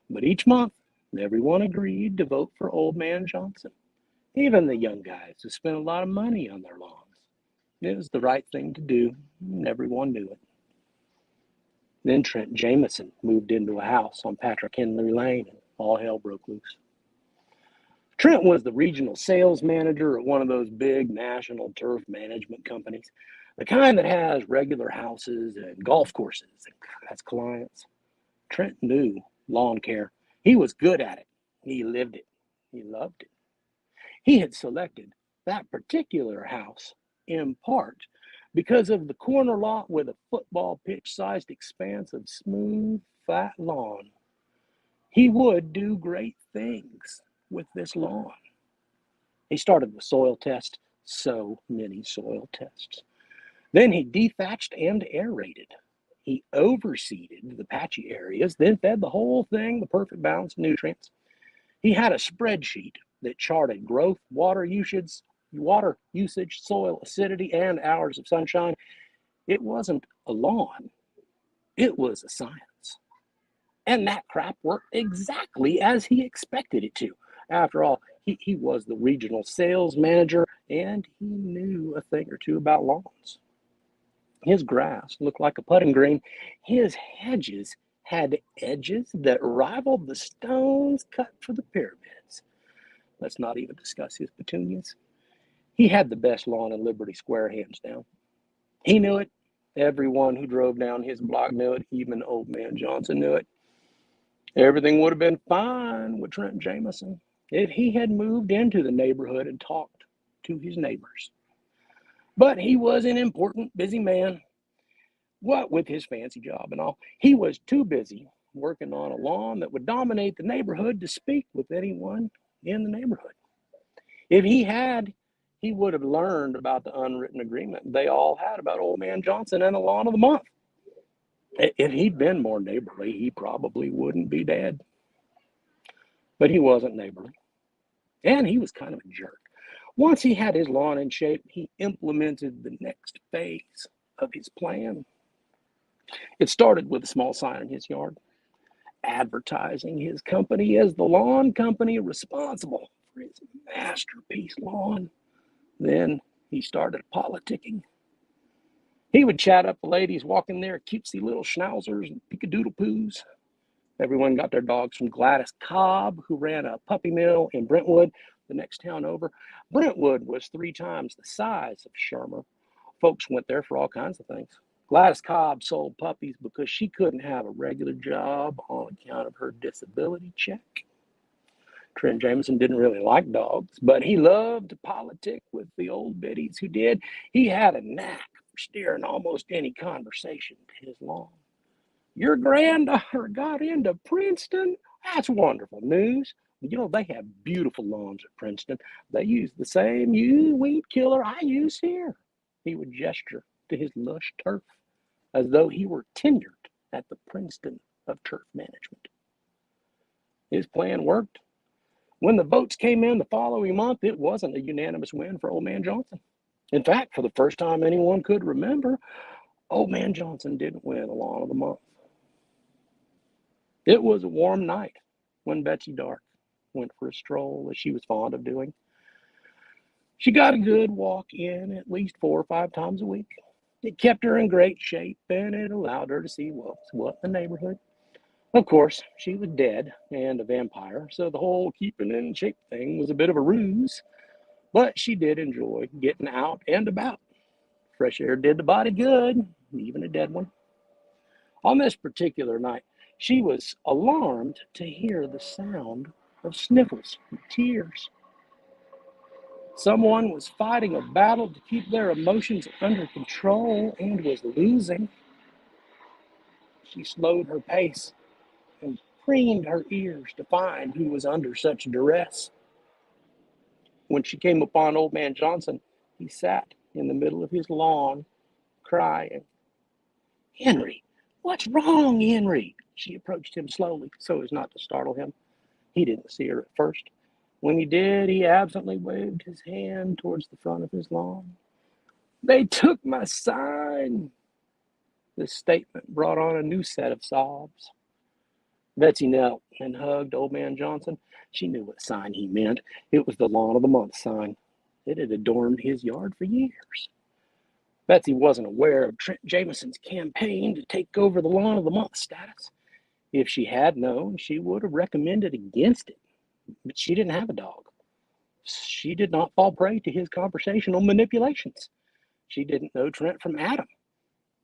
But each month, everyone agreed to vote for Old Man Johnson. Even the young guys who spent a lot of money on their lawns. It was the right thing to do, and everyone knew it. Then Trent Jameson moved into a house on Patrick Henry Lane, and all hell broke loose. Trent was the regional sales manager at one of those big national turf management companies, the kind that has regular houses and golf courses as clients. Trent knew lawn care. He was good at it. He lived it. He loved it. He had selected that particular house in part because of the corner lot with a football pitch-sized expanse of smooth, flat lawn. He would do great things with this lawn. He started with soil tests, so many soil tests. Then he dethatched and aerated. He overseeded the patchy areas, then fed the whole thing the perfect balance of nutrients. He had a spreadsheet that charted growth, water usage, soil acidity, and hours of sunshine. It wasn't a lawn. It was a science. And that crap worked exactly as he expected it to. After all, he was the regional sales manager and he knew a thing or two about lawns. His grass looked like a putting green. His hedges had edges that rivaled the stones cut for the pyramids. Let's not even discuss his petunias. He had the best lawn in Liberty Square, hands down. He knew it. Everyone who drove down his block knew it. Even Old Man Johnson knew it. Everything would have been fine with Trent Jameson if he had moved into the neighborhood and talked to his neighbors. But he was an important, busy man. What with his fancy job and all, he was too busy working on a lawn that would dominate the neighborhood to speak with anyone in the neighborhood. If he had, he would have learned about the unwritten agreement they all had about Old Man Johnson and the lawn of the month. If he'd been more neighborly, he probably wouldn't be dead. But he wasn't neighborly. And he was kind of a jerk. Once he had his lawn in shape, he implemented the next phase of his plan. It started with a small sign in his yard, advertising his company as the lawn company responsible for his masterpiece lawn. Then he started politicking. He would chat up the ladies walking their cutesy little schnauzers and pickadoodle-poos. Everyone got their dogs from Gladys Cobb, who ran a puppy mill in Brentwood, the next town over. Brentwood was 3 times the size of Shermer. Folks went there for all kinds of things. Gladys Cobb sold puppies because she couldn't have a regular job on account of her disability check. Trent Jameson didn't really like dogs, but he loved to politic with the old biddies who did. He had a knack for steering almost any conversation to his lawn. Your granddaughter got into Princeton? That's wonderful news. You know, they have beautiful lawns at Princeton. They use the same weed killer I use here. He would gesture to his lush turf as though he were tenured at the Princeton of turf management. His plan worked. When the votes came in the following month, it wasn't a unanimous win for Old Man Johnson. In fact, for the first time anyone could remember, Old Man Johnson didn't win the lawn of the month. It was a warm night when Betsy Dark went for a stroll, as she was fond of doing. She got a good walk in at least 4 or 5 times a week. It kept her in great shape, and it allowed her to see what in the neighborhood. Of course, she was dead and a vampire, so the whole keeping in shape thing was a bit of a ruse. But she did enjoy getting out and about. Fresh air did the body good, even a dead one. On this particular night, she was alarmed to hear the sound of sniffles and tears. Someone was fighting a battle to keep their emotions under control and was losing. She slowed her pace and preened her ears to find who was under such duress. When she came upon Old Man Johnson, he sat in the middle of his lawn, crying. Henry, what's wrong, Henry? She approached him slowly so as not to startle him. He didn't see her at first. When he did, he absently waved his hand towards the front of his lawn. They took my sign. This statement brought on a new set of sobs. Betsy knelt and hugged Old Man Johnson. She knew what sign he meant. It was the Lawn of the Month sign. It had adorned his yard for years. Betsy wasn't aware of Trent Jameson's campaign to take over the Lawn of the Month status. If she had known, she would have recommended against it. But she didn't have a dog. She did not fall prey to his conversational manipulations. She didn't know Trent from Adam.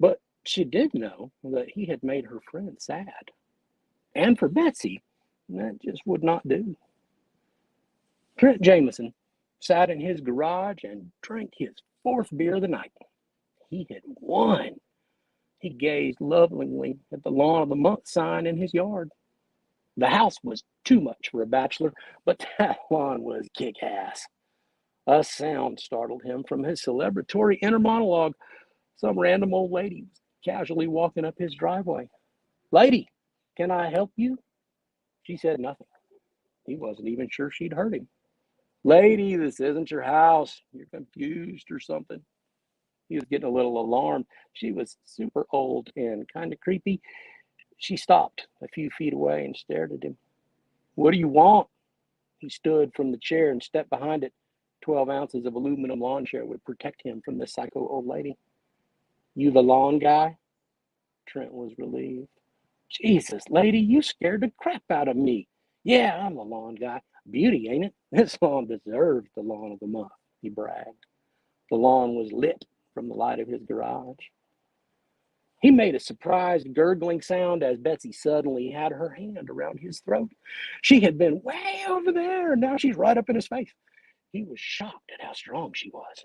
But she did know that he had made her friend sad. And for Betsy, that just would not do. Trent Jameson sat in his garage and drank his 4th beer of the night. He had won. He gazed lovingly at the Lawn of the Month sign in his yard. The house was too much for a bachelor, but that lawn was kick-ass. A sound startled him from his celebratory inner monologue. Some random old lady was casually walking up his driveway. Lady, can I help you? She said nothing. He wasn't even sure she'd heard him. Lady, this isn't your house. You're confused or something. He was getting a little alarmed. She was super old and kind of creepy. She stopped a few feet away and stared at him. What do you want? He stood from the chair and stepped behind it. 12 ounces of aluminum lawn chair would protect him from the psycho old lady. You the lawn guy? Trent was relieved. Jesus, lady, you scared the crap out of me. Yeah, I'm the lawn guy. Beauty, ain't it? This lawn deserves the lawn of the month, he bragged. The lawn was lit from the light of his garage. He made a surprised gurgling sound as Betsy suddenly had her hand around his throat. She had been way over there, and now she's right up in his face. He was shocked at how strong she was.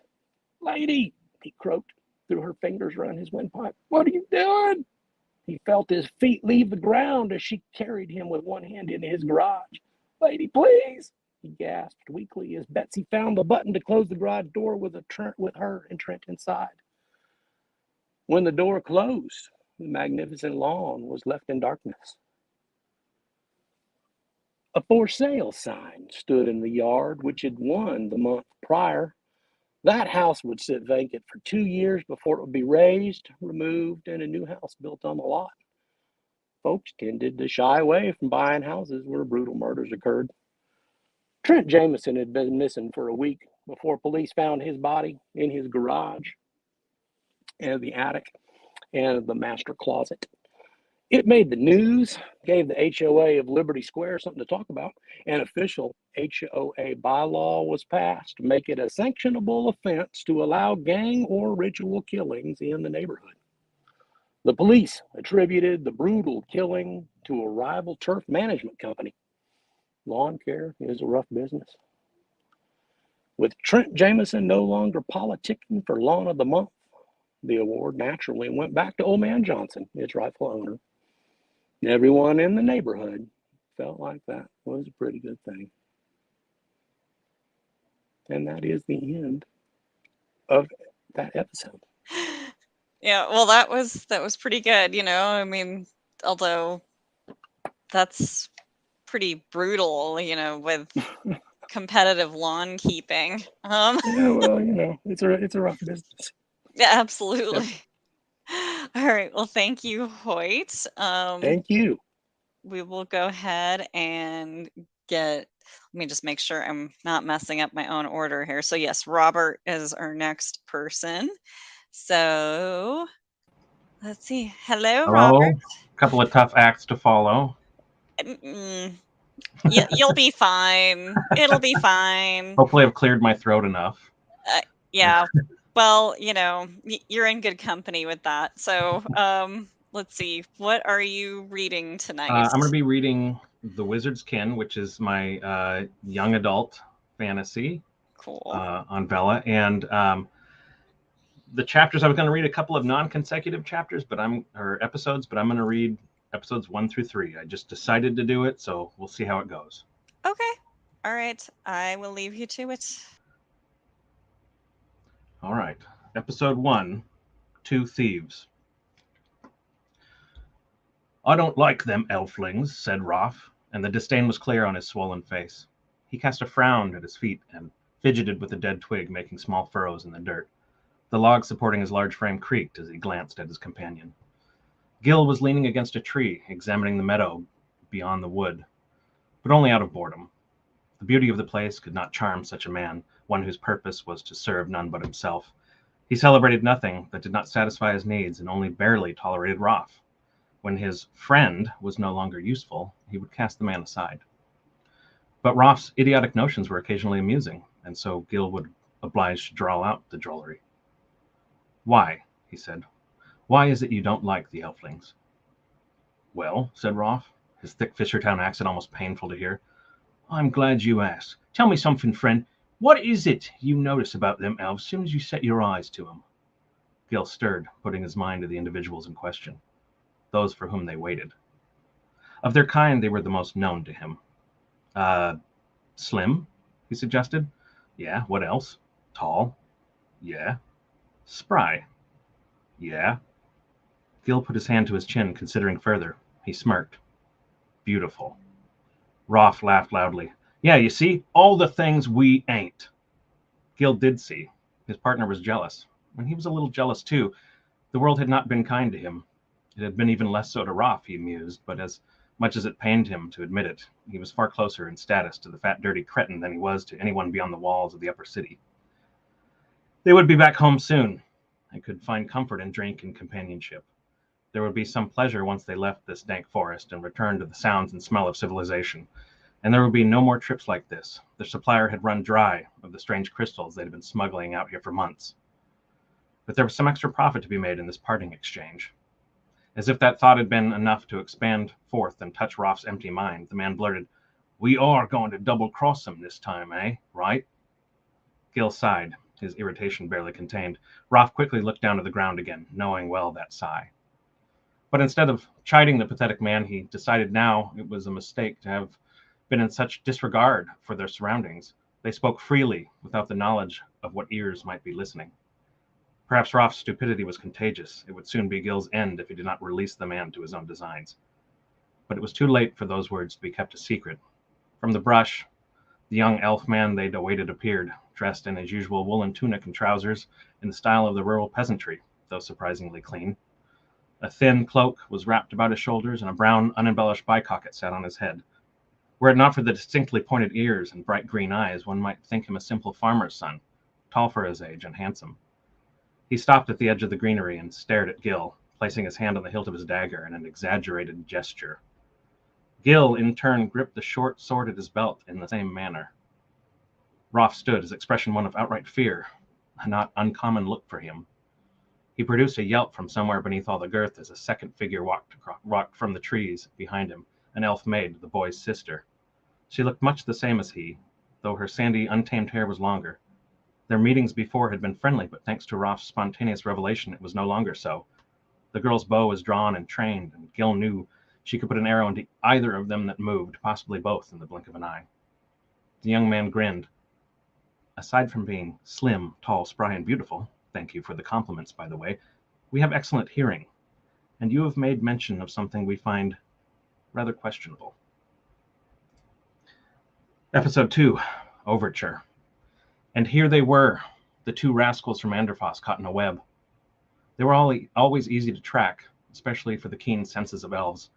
Lady, he croaked through her fingers around his windpipe. What are you doing? He felt his feet leave the ground as she carried him with one hand into his garage. Lady, please, he gasped weakly as Betsy found the button to close the garage door with her and Trent inside. When the door closed, the magnificent lawn was left in darkness. A for sale sign stood in the yard, which had won the month prior. That house would sit vacant for 2 years before it would be raised, removed, and a new house built on the lot. Folks tended to shy away from buying houses where brutal murders occurred. Trent Jameson had been missing for a week before police found his body in his garage and the attic and the master closet. It made the news, gave the HOA of Liberty Square something to talk about. An official HOA bylaw was passed to make it a sanctionable offense to allow gang or ritual killings in the neighborhood. The police attributed the brutal killing to a rival turf management company. Lawn care is a rough business. With Trent Jameson no longer politicking for Lawn of the Month, the award naturally went back to Old Man Johnson, its rightful owner. Everyone in the neighborhood felt like that was a pretty good thing. And that is the end of that episode. Yeah, well, that was pretty good, you know. I mean, although that's pretty brutal, you know, with competitive lawn keeping. Yeah, well, you know, it's a rough business. Yeah, absolutely. Yep. All right. Well, thank you, Hoyt. Thank you. We will go ahead and let me just make sure I'm not messing up my own order here. So yes, Robert is our next person. So let's see. Hello, Robert. A couple of tough acts to follow. You'll be fine. It'll be fine. Hopefully I've cleared my throat enough. Yeah. Well, you know, you're in good company with that. So let's see. What are you reading tonight? I'm going to be reading The Wizard's Kin, which is my young adult fantasy. Cool. On Vella. And the chapters, I was going to read a couple of non-consecutive chapters, episodes, but I'm going to read episodes 1 through 3. I just decided to do it, so we'll see how it goes. Okay. All right. I will leave you to it. All right. Episode 1, 2 Thieves. I don't like them elflings, said Roth, and the disdain was clear on his swollen face. He cast a frown at his feet and fidgeted with a dead twig, making small furrows in the dirt. The log supporting his large frame creaked as he glanced at his companion. Gil was leaning against a tree, examining the meadow beyond the wood, but only out of boredom. The beauty of the place could not charm such a man, one whose purpose was to serve none but himself. He celebrated nothing that did not satisfy his needs and only barely tolerated Roth. When his friend was no longer useful, he would cast the man aside. But Roth's idiotic notions were occasionally amusing, and so Gil would oblige to draw out the drollery. Why? He said. Why is it you don't like the elflings? Well, said Roth, his thick Fishertown accent almost painful to hear. I'm glad you asked. Tell me something, friend. What is it you notice about them elves as soon as you set your eyes to them? Gil stirred, putting his mind to the individuals in question, those for whom they waited. Of their kind, they were the most known to him. Slim, he suggested. Yeah, what else? Tall. Yeah. Spry. Yeah. Gil put his hand to his chin, considering further. He smirked. Beautiful. Roth laughed loudly. Yeah, you see, all the things we ain't. Gil did see. His partner was jealous, and he was a little jealous too. The world had not been kind to him. It had been even less so to Roth, he mused, but as much as it pained him to admit it, he was far closer in status to the fat, dirty cretin than he was to anyone beyond the walls of the upper city. They would be back home soon, and could find comfort in drink and companionship. There would be some pleasure once they left this dank forest and returned to the sounds and smell of civilization. And there would be no more trips like this. Their supplier had run dry of the strange crystals they'd been smuggling out here for months. But there was some extra profit to be made in this parting exchange. As if that thought had been enough to expand forth and touch Roth's empty mind, the man blurted, "We are going to double-cross them this time, eh? Right?" Gil sighed, his irritation barely contained. Roth quickly looked down to the ground again, knowing well that sigh. But instead of chiding the pathetic man, he decided now it was a mistake to have been in such disregard for their surroundings. They spoke freely, without the knowledge of what ears might be listening. Perhaps Roth's stupidity was contagious. It would soon be Gil's end if he did not release the man to his own designs. But it was too late for those words to be kept a secret. From the brush, the young elf man they'd awaited appeared, dressed in his usual woolen tunic and trousers, in the style of the rural peasantry, though surprisingly clean. A thin cloak was wrapped about his shoulders, and a brown, unembellished bicocket sat on his head. Were it not for the distinctly pointed ears and bright green eyes, one might think him a simple farmer's son, tall for his age and handsome. He stopped at the edge of the greenery and stared at Gil, placing his hand on the hilt of his dagger in an exaggerated gesture. Gil, in turn, gripped the short sword at his belt in the same manner. Roth stood, his expression one of outright fear, a not uncommon look for him. He produced a yelp from somewhere beneath all the girth as a second figure walked from the trees behind him, an elf maid, the boy's sister. She looked much the same as he, though her sandy, untamed hair was longer. Their meetings before had been friendly, but thanks to Roth's spontaneous revelation, it was no longer so. The girl's bow was drawn and trained, and Gil knew she could put an arrow into either of them that moved, possibly both, in the blink of an eye. The young man grinned. "Aside from being slim, tall, spry, and beautiful, thank you for the compliments, by the way, we have excellent hearing, and you have made mention of something we find rather questionable." Episode 2, Overture. And here they were, the two rascals from Anderfoss caught in a web. They were always easy to track, especially for the keen senses of elves.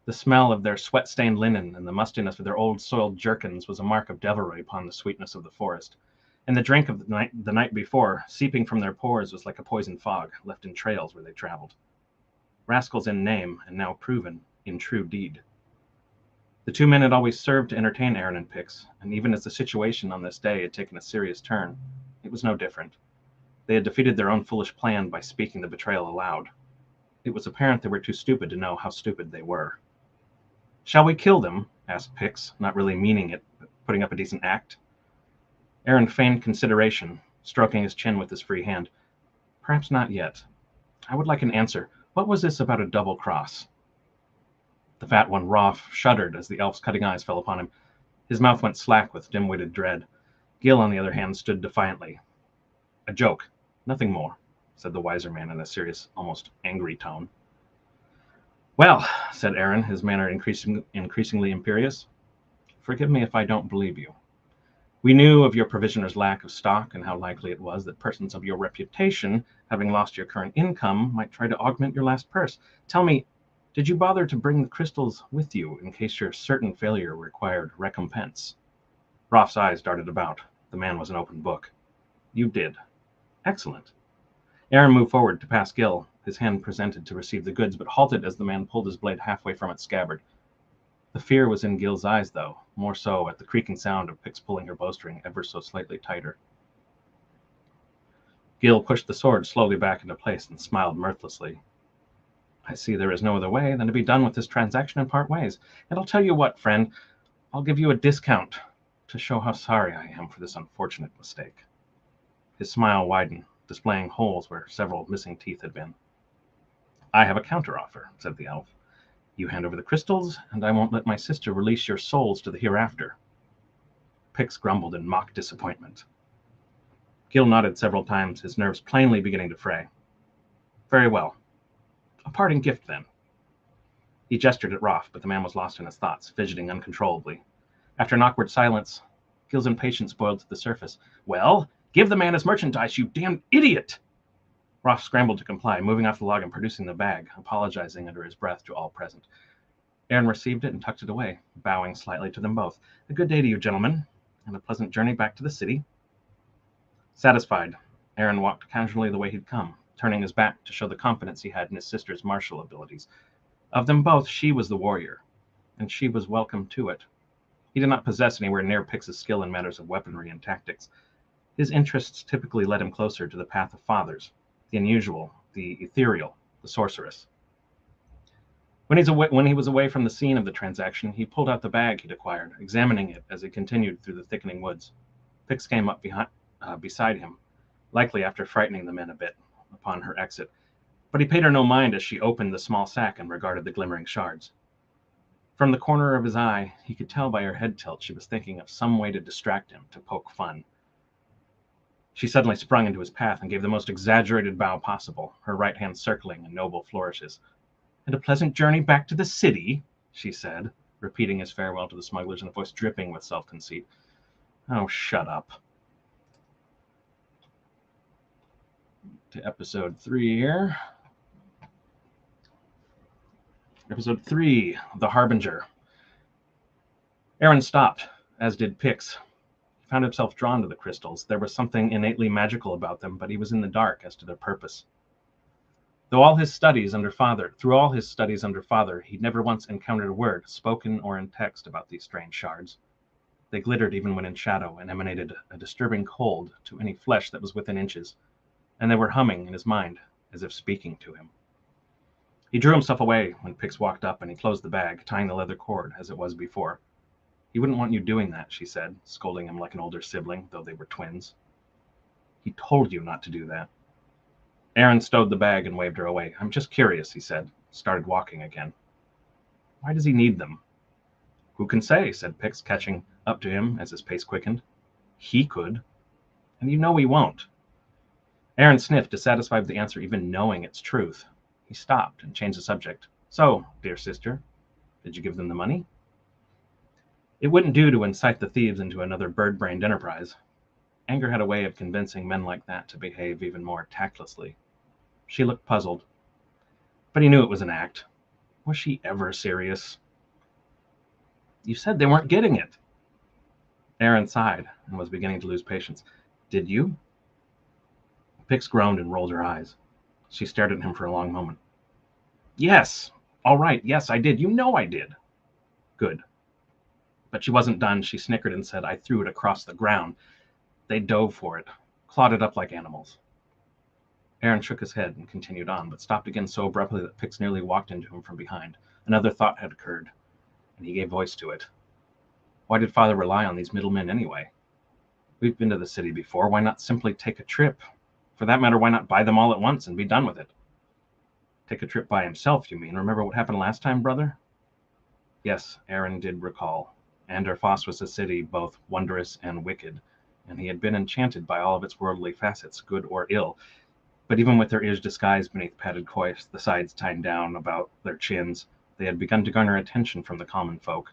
The smell of their sweat-stained linen and the mustiness of their old soiled jerkins was a mark of devilry upon the sweetness of the forest. And the drink of the night before, seeping from their pores, was like a poison fog, left in trails where they traveled. Rascals in name, and now proven in true deed. The two men had always served to entertain Aaron and Pix, and even as the situation on this day had taken a serious turn, it was no different. They had defeated their own foolish plan by speaking the betrayal aloud. It was apparent they were too stupid to know how stupid they were. "Shall we kill them?" asked Pix, not really meaning it, but putting up a decent act. Aaron feigned consideration, stroking his chin with his free hand. "Perhaps not yet. I would like an answer. What was this about a double cross?" The fat one, Roth, shuddered as the elf's cutting eyes fell upon him. His mouth went slack with dim-witted dread. Gil, on the other hand, stood defiantly. "A joke, nothing more," said the wiser man in a serious, almost angry tone. "Well," said Aaron, his manner increasingly imperious, "forgive me if I don't believe you. We knew of your provisioner's lack of stock and how likely it was that persons of your reputation, having lost your current income, might try to augment your last purse. Tell me, did you bother to bring the crystals with you in case your certain failure required recompense?" Roth's eyes darted about. The man was an open book. "You did. Excellent." Aaron moved forward to pass Gil, his hand presented to receive the goods, but halted as the man pulled his blade halfway from its scabbard. The fear was in Gil's eyes, though, more so at the creaking sound of Pix pulling her bowstring ever so slightly tighter. Gil pushed the sword slowly back into place and smiled mirthlessly. "I see there is no other way than to be done with this transaction and part ways. And I'll tell you what, friend, I'll give you a discount to show how sorry I am for this unfortunate mistake." His smile widened, displaying holes where several missing teeth had been. "I have a counteroffer," said the elf. "You hand over the crystals, and I won't let my sister release your souls to the hereafter." Pix grumbled in mock disappointment. Gil nodded several times, his nerves plainly beginning to fray. "Very well. A parting gift, then." He gestured at Roth, but the man was lost in his thoughts, fidgeting uncontrollably. After an awkward silence, Gil's impatience boiled to the surface. "Well, give the man his merchandise, you damned idiot!" Roth scrambled to comply, moving off the log and producing the bag, apologizing under his breath to all present. Aaron received it and tucked it away, bowing slightly to them both. A good day to you, gentlemen, and a pleasant journey back to the city. Satisfied, Aaron walked casually the way he'd come, turning his back to show the confidence he had in his sister's martial abilities. Of them both, she was the warrior, and she was welcome to it. He did not possess anywhere near Pix's skill in matters of weaponry and tactics. His interests typically led him closer to the path of fathers, the unusual, the ethereal, the sorceress. When he was away from the scene of the transaction, he pulled out the bag he'd acquired, examining it as he continued through the thickening woods. Pix came up beside him, likely after frightening the men a bit upon her exit, but he paid her no mind as she opened the small sack and regarded the glimmering shards. From the corner of his eye, he could tell by her head tilt she was thinking of some way to distract him, to poke fun. She suddenly sprung into his path and gave the most exaggerated bow possible, her right hand circling in noble flourishes. "And a pleasant journey back to the city," she said, repeating his farewell to the smugglers in a voice dripping with self-conceit. Oh, shut up. To episode 3 here. Episode 3, The Harbinger. Aaron stopped, as did Pix. He found himself drawn to the crystals. There was something innately magical about them, but he was in the dark as to their purpose. Through all his studies under Father, he'd never once encountered a word, spoken or in text, about these strange shards. They glittered even when in shadow, and emanated a disturbing cold to any flesh that was within inches, and they were humming in his mind, as if speaking to him. He drew himself away when Pix walked up, and he closed the bag, tying the leather cord as it was before. "He wouldn't want you doing that," she said, scolding him like an older sibling, though they were twins. "He told you not to do that." Aaron stowed the bag and waved her away. "I'm just curious," he said, started walking again. "Why does he need them?" "Who can say?" said Pix, catching up to him as his pace quickened. "He could. And you know he won't." Aaron sniffed, dissatisfied with the answer, even knowing its truth. He stopped and changed the subject. "So, dear sister, did you give them the money?" It wouldn't do to incite the thieves into another bird-brained enterprise. Anger had a way of convincing men like that to behave even more tactlessly. She looked puzzled. But he knew it was an act. Was she ever serious? "You said they weren't getting it." Aaron sighed and was beginning to lose patience. "Did you?" Pix groaned and rolled her eyes. She stared at him for a long moment. "Yes. All right. Yes, I did. You know I did." "Good." But she wasn't done. She snickered and said, "I threw it across the ground. They dove for it, clawed it up like animals." Aaron shook his head and continued on, but stopped again so abruptly that Pix nearly walked into him from behind. Another thought had occurred, and he gave voice to it. Why did Father rely on these middlemen anyway? We've been to the city before. Why not simply take a trip? For that matter, why not buy them all at once and be done with it? "Take a trip by himself, you mean? Remember what happened last time, brother?" Yes, Aaron did recall. Anderfoss was a city both wondrous and wicked, and he had been enchanted by all of its worldly facets, good or ill. But even with their ears disguised beneath padded coifs, the sides tied down about their chins, they had begun to garner attention from the common folk.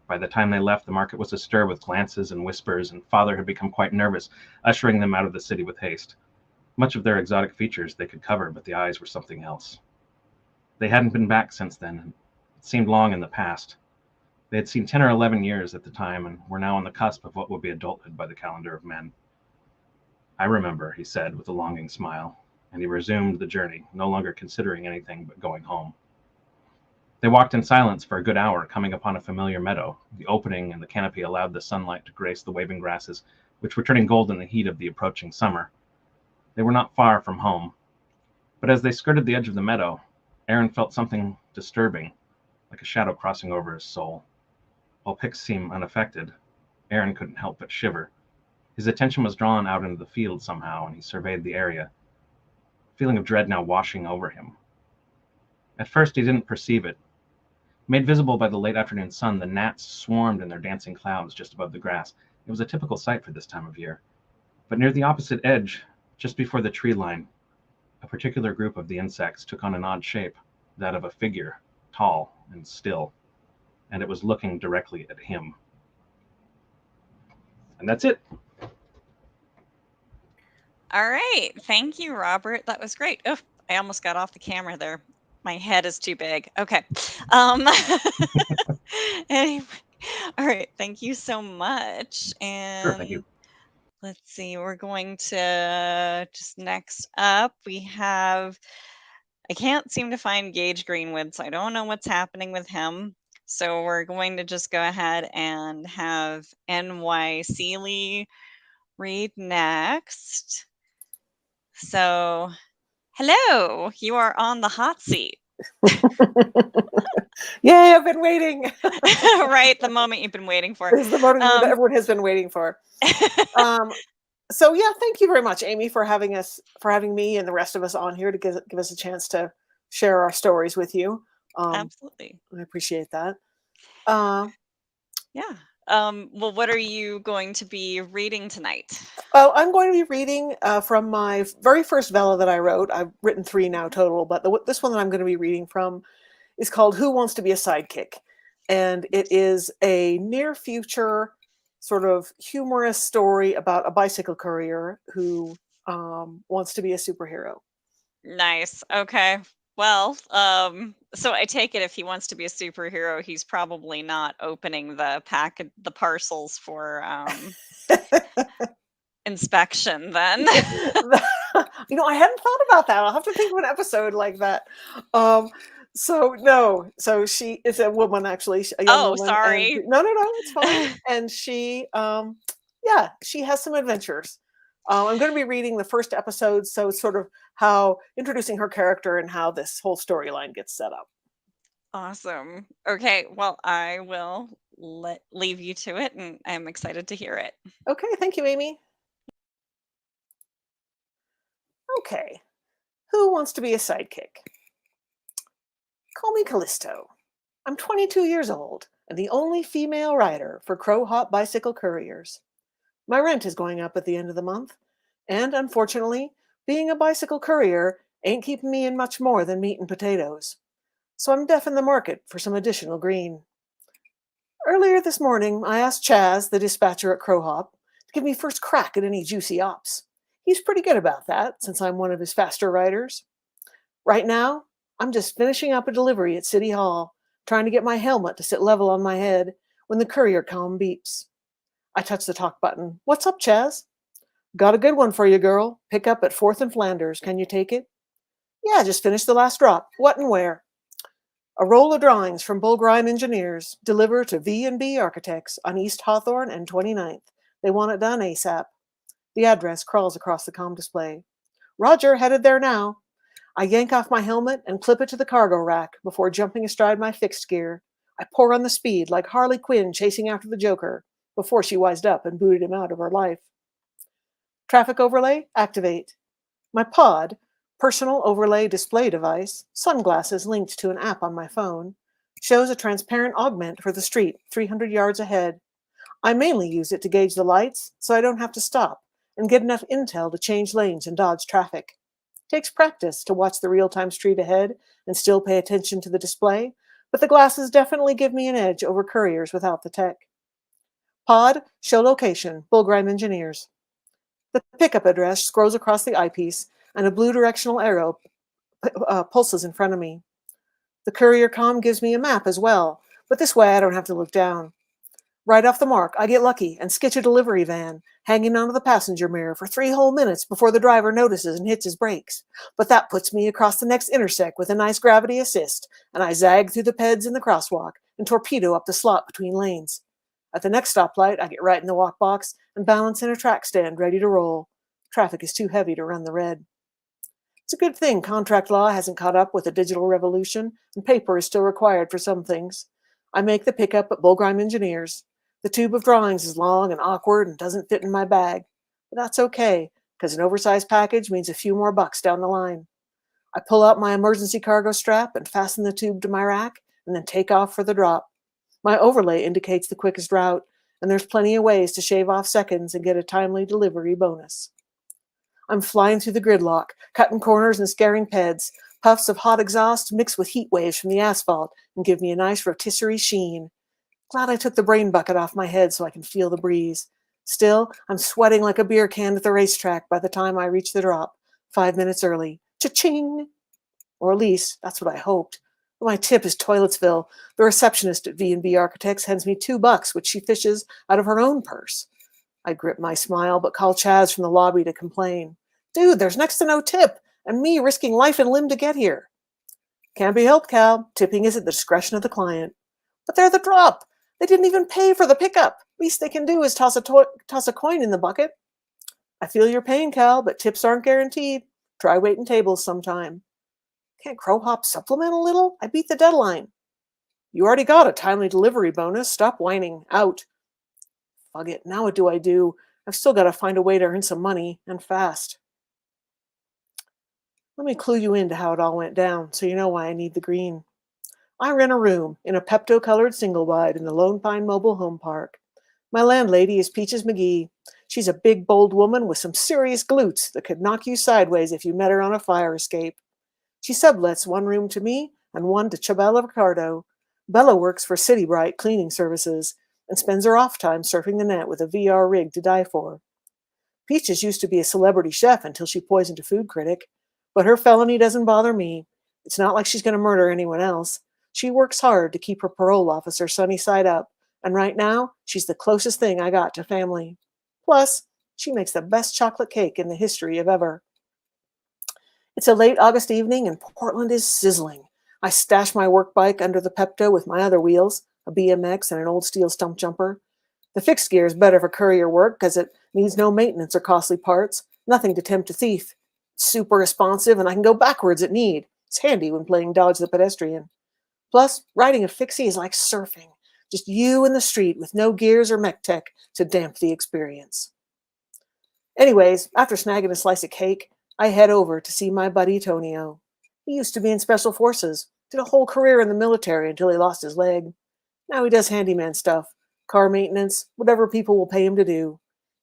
By the time they left, the market was astir with glances and whispers, and Father had become quite nervous, ushering them out of the city with haste. Much of their exotic features they could cover, but the eyes were something else. They hadn't been back since then, and it seemed long in the past. They had seen 10 or 11 years at the time, and were now on the cusp of what would be adulthood by the calendar of men. "I remember," he said with a longing smile, and he resumed the journey, no longer considering anything but going home. They walked in silence for a good hour, coming upon a familiar meadow. The opening in the canopy allowed the sunlight to grace the waving grasses, which were turning gold in the heat of the approaching summer. They were not far from home, but as they skirted the edge of the meadow, Aaron felt something disturbing, like a shadow crossing over his soul. While Pix seemed unaffected, Aaron couldn't help but shiver. His attention was drawn out into the field somehow, and he surveyed the area, a feeling of dread now washing over him. At first he didn't perceive it. Made visible by the late afternoon sun, the gnats swarmed in their dancing clouds just above the grass. It was a typical sight for this time of year. But near the opposite edge, just before the tree line, a particular group of the insects took on an odd shape, that of a figure, tall and still, and it was looking directly at him. And that's it. All right. Thank you, Robert. That was great. Oh, I almost got off the camera there. My head is too big. Okay. Um, anyway, all right. Thank you so much. Sure, thank you. And let's see. We're going to just next up, we have, I can't seem to find Gage Greenwood, so I don't know what's happening with him. So we're going to just go ahead and have NY Seeley read next. So, hello, you are on the hot seat. Yay, I've been waiting. Right, the moment you've been waiting for. This is the moment that everyone has been waiting for. So yeah, thank you very much, Amy, for having me and the rest of us on here to give us a chance to share our stories with you. Absolutely. I appreciate that. Yeah. Well, what are you going to be reading tonight? Oh, I'm going to be reading from my very first Vella that I wrote. I've written 3 now total, but this one that I'm going to be reading from is called Who Wants to Be a Sidekick? And it is a near future sort of humorous story about a bicycle courier who wants to be a superhero. Nice. Okay. Well, so I take it if he wants to be a superhero, he's probably not opening the parcels for inspection then. I hadn't thought about that. I'll have to think of an episode like that. So she is a woman, actually, a young woman. Sorry. And, no, it's fine. And she, she has some adventures. I'm going to be reading the first episode, so it's sort of how introducing her character and how this whole storyline gets set up. Awesome. Okay, well, I will leave you to it, and I'm excited to hear it. Okay, thank you, Amy. Okay, who wants to be a sidekick? Call me Callisto. I'm 22 years old and the only female rider for Crow Hop Bicycle Couriers. My rent is going up at the end of the month, and unfortunately, being a bicycle courier ain't keeping me in much more than meat and potatoes. So I'm deaf in the market for some additional green. Earlier this morning, I asked Chaz, the dispatcher at Crow Hop, to give me first crack at any juicy ops. He's pretty good about that, since I'm one of his faster riders. Right now, I'm just finishing up a delivery at City Hall, trying to get my helmet to sit level on my head when the courier comm beeps. I touch the talk button. What's up, Chaz? Got a good one for you, girl. Pick up at 4th and Flanders. Can you take it? Yeah, just finished the last drop. What and where? A roll of drawings from Bullgrime Engineers. Deliver to V&B Architects on East Hawthorne and 29th. They want it done ASAP. The address crawls across the comm display. Roger, headed there now. I yank off my helmet and clip it to the cargo rack before jumping astride my fixed gear. I pour on the speed like Harley Quinn chasing after the Joker before she wised up and booted him out of her life. Traffic overlay, activate. My pod, personal overlay display device, sunglasses linked to an app on my phone, shows a transparent augment for the street 300 yards ahead. I mainly use it to gauge the lights so I don't have to stop and get enough intel to change lanes and dodge traffic. Takes practice to watch the real-time street ahead and still pay attention to the display, but the glasses definitely give me an edge over couriers without the tech. Pod, show location, Bullgrime Engineers. The pickup address scrolls across the eyepiece, and a blue directional arrow pulses in front of me. The courier comm gives me a map as well, but this way I don't have to look down. Right off the mark, I get lucky and sketch a delivery van, hanging onto the passenger mirror for 3 whole minutes before the driver notices and hits his brakes. But that puts me across the next intersect with a nice gravity assist, and I zag through the peds in the crosswalk and torpedo up the slot between lanes. At the next stoplight, I get right in the walk box and balance in a track stand ready to roll. Traffic is too heavy to run the red. It's a good thing contract law hasn't caught up with the digital revolution, and paper is still required for some things. I make the pickup at Bullgrime Engineers. The tube of drawings is long and awkward and doesn't fit in my bag. But that's okay, because an oversized package means a few more bucks down the line. I pull out my emergency cargo strap and fasten the tube to my rack, and then take off for the drop. My overlay indicates the quickest route, and there's plenty of ways to shave off seconds and get a timely delivery bonus. I'm flying through the gridlock, cutting corners and scaring peds. Puffs of hot exhaust mix with heat waves from the asphalt and give me a nice rotisserie sheen. Glad I took the brain bucket off my head so I can feel the breeze. Still, I'm sweating like a beer can at the racetrack by the time I reach the drop, 5 minutes early. Cha-ching! Or at least, that's what I hoped. But my tip is Toiletsville. The receptionist at V&B Architects hands me $2, which she fishes out of her own purse. I grip my smile, but call Chaz from the lobby to complain. Dude, there's next to no tip, and me risking life and limb to get here. Can't be helped, Cal. Tipping is at the discretion of the client. But they're the drop. They didn't even pay for the pickup. Least they can do is toss a coin in the bucket. I feel your pain, Cal, but tips aren't guaranteed. Try waiting tables sometime. Can't Crowhop supplement a little? I beat the deadline. You already got a timely delivery bonus. Stop whining. Out. Fug it. Now what do I do? I've still got to find a way to earn some money, and fast. Let me clue you into how it all went down, so you know why I need the green. I rent a room in a Pepto-colored single-wide in the Lone Pine Mobile Home Park. My landlady is Peaches McGee. She's a big, bold woman with some serious glutes that could knock you sideways if you met her on a fire escape. She sublets one room to me and one to Chabela Ricardo. Bella works for City Bright Cleaning Services and spends her off time surfing the net with a VR rig to die for. Peaches used to be a celebrity chef until she poisoned a food critic, but her felony doesn't bother me. It's not like she's going to murder anyone else. She works hard to keep her parole officer sunny side up, and right now, she's the closest thing I got to family. Plus, she makes the best chocolate cake in the history of ever. It's a late August evening, and Portland is sizzling. I stash my work bike under the Pepto with my other wheels, a BMX and an old steel stump jumper. The fixed gear is better for courier work because it needs no maintenance or costly parts, nothing to tempt a thief. It's super responsive, and I can go backwards at need. It's handy when playing Dodge the Pedestrian. Plus, riding a fixie is like surfing. Just you in the street with no gears or mech tech to damp the experience. Anyways, after snagging a slice of cake, I head over to see my buddy Tonio. He used to be in Special Forces, did a whole career in the military until he lost his leg. Now he does handyman stuff, car maintenance, whatever people will pay him to do.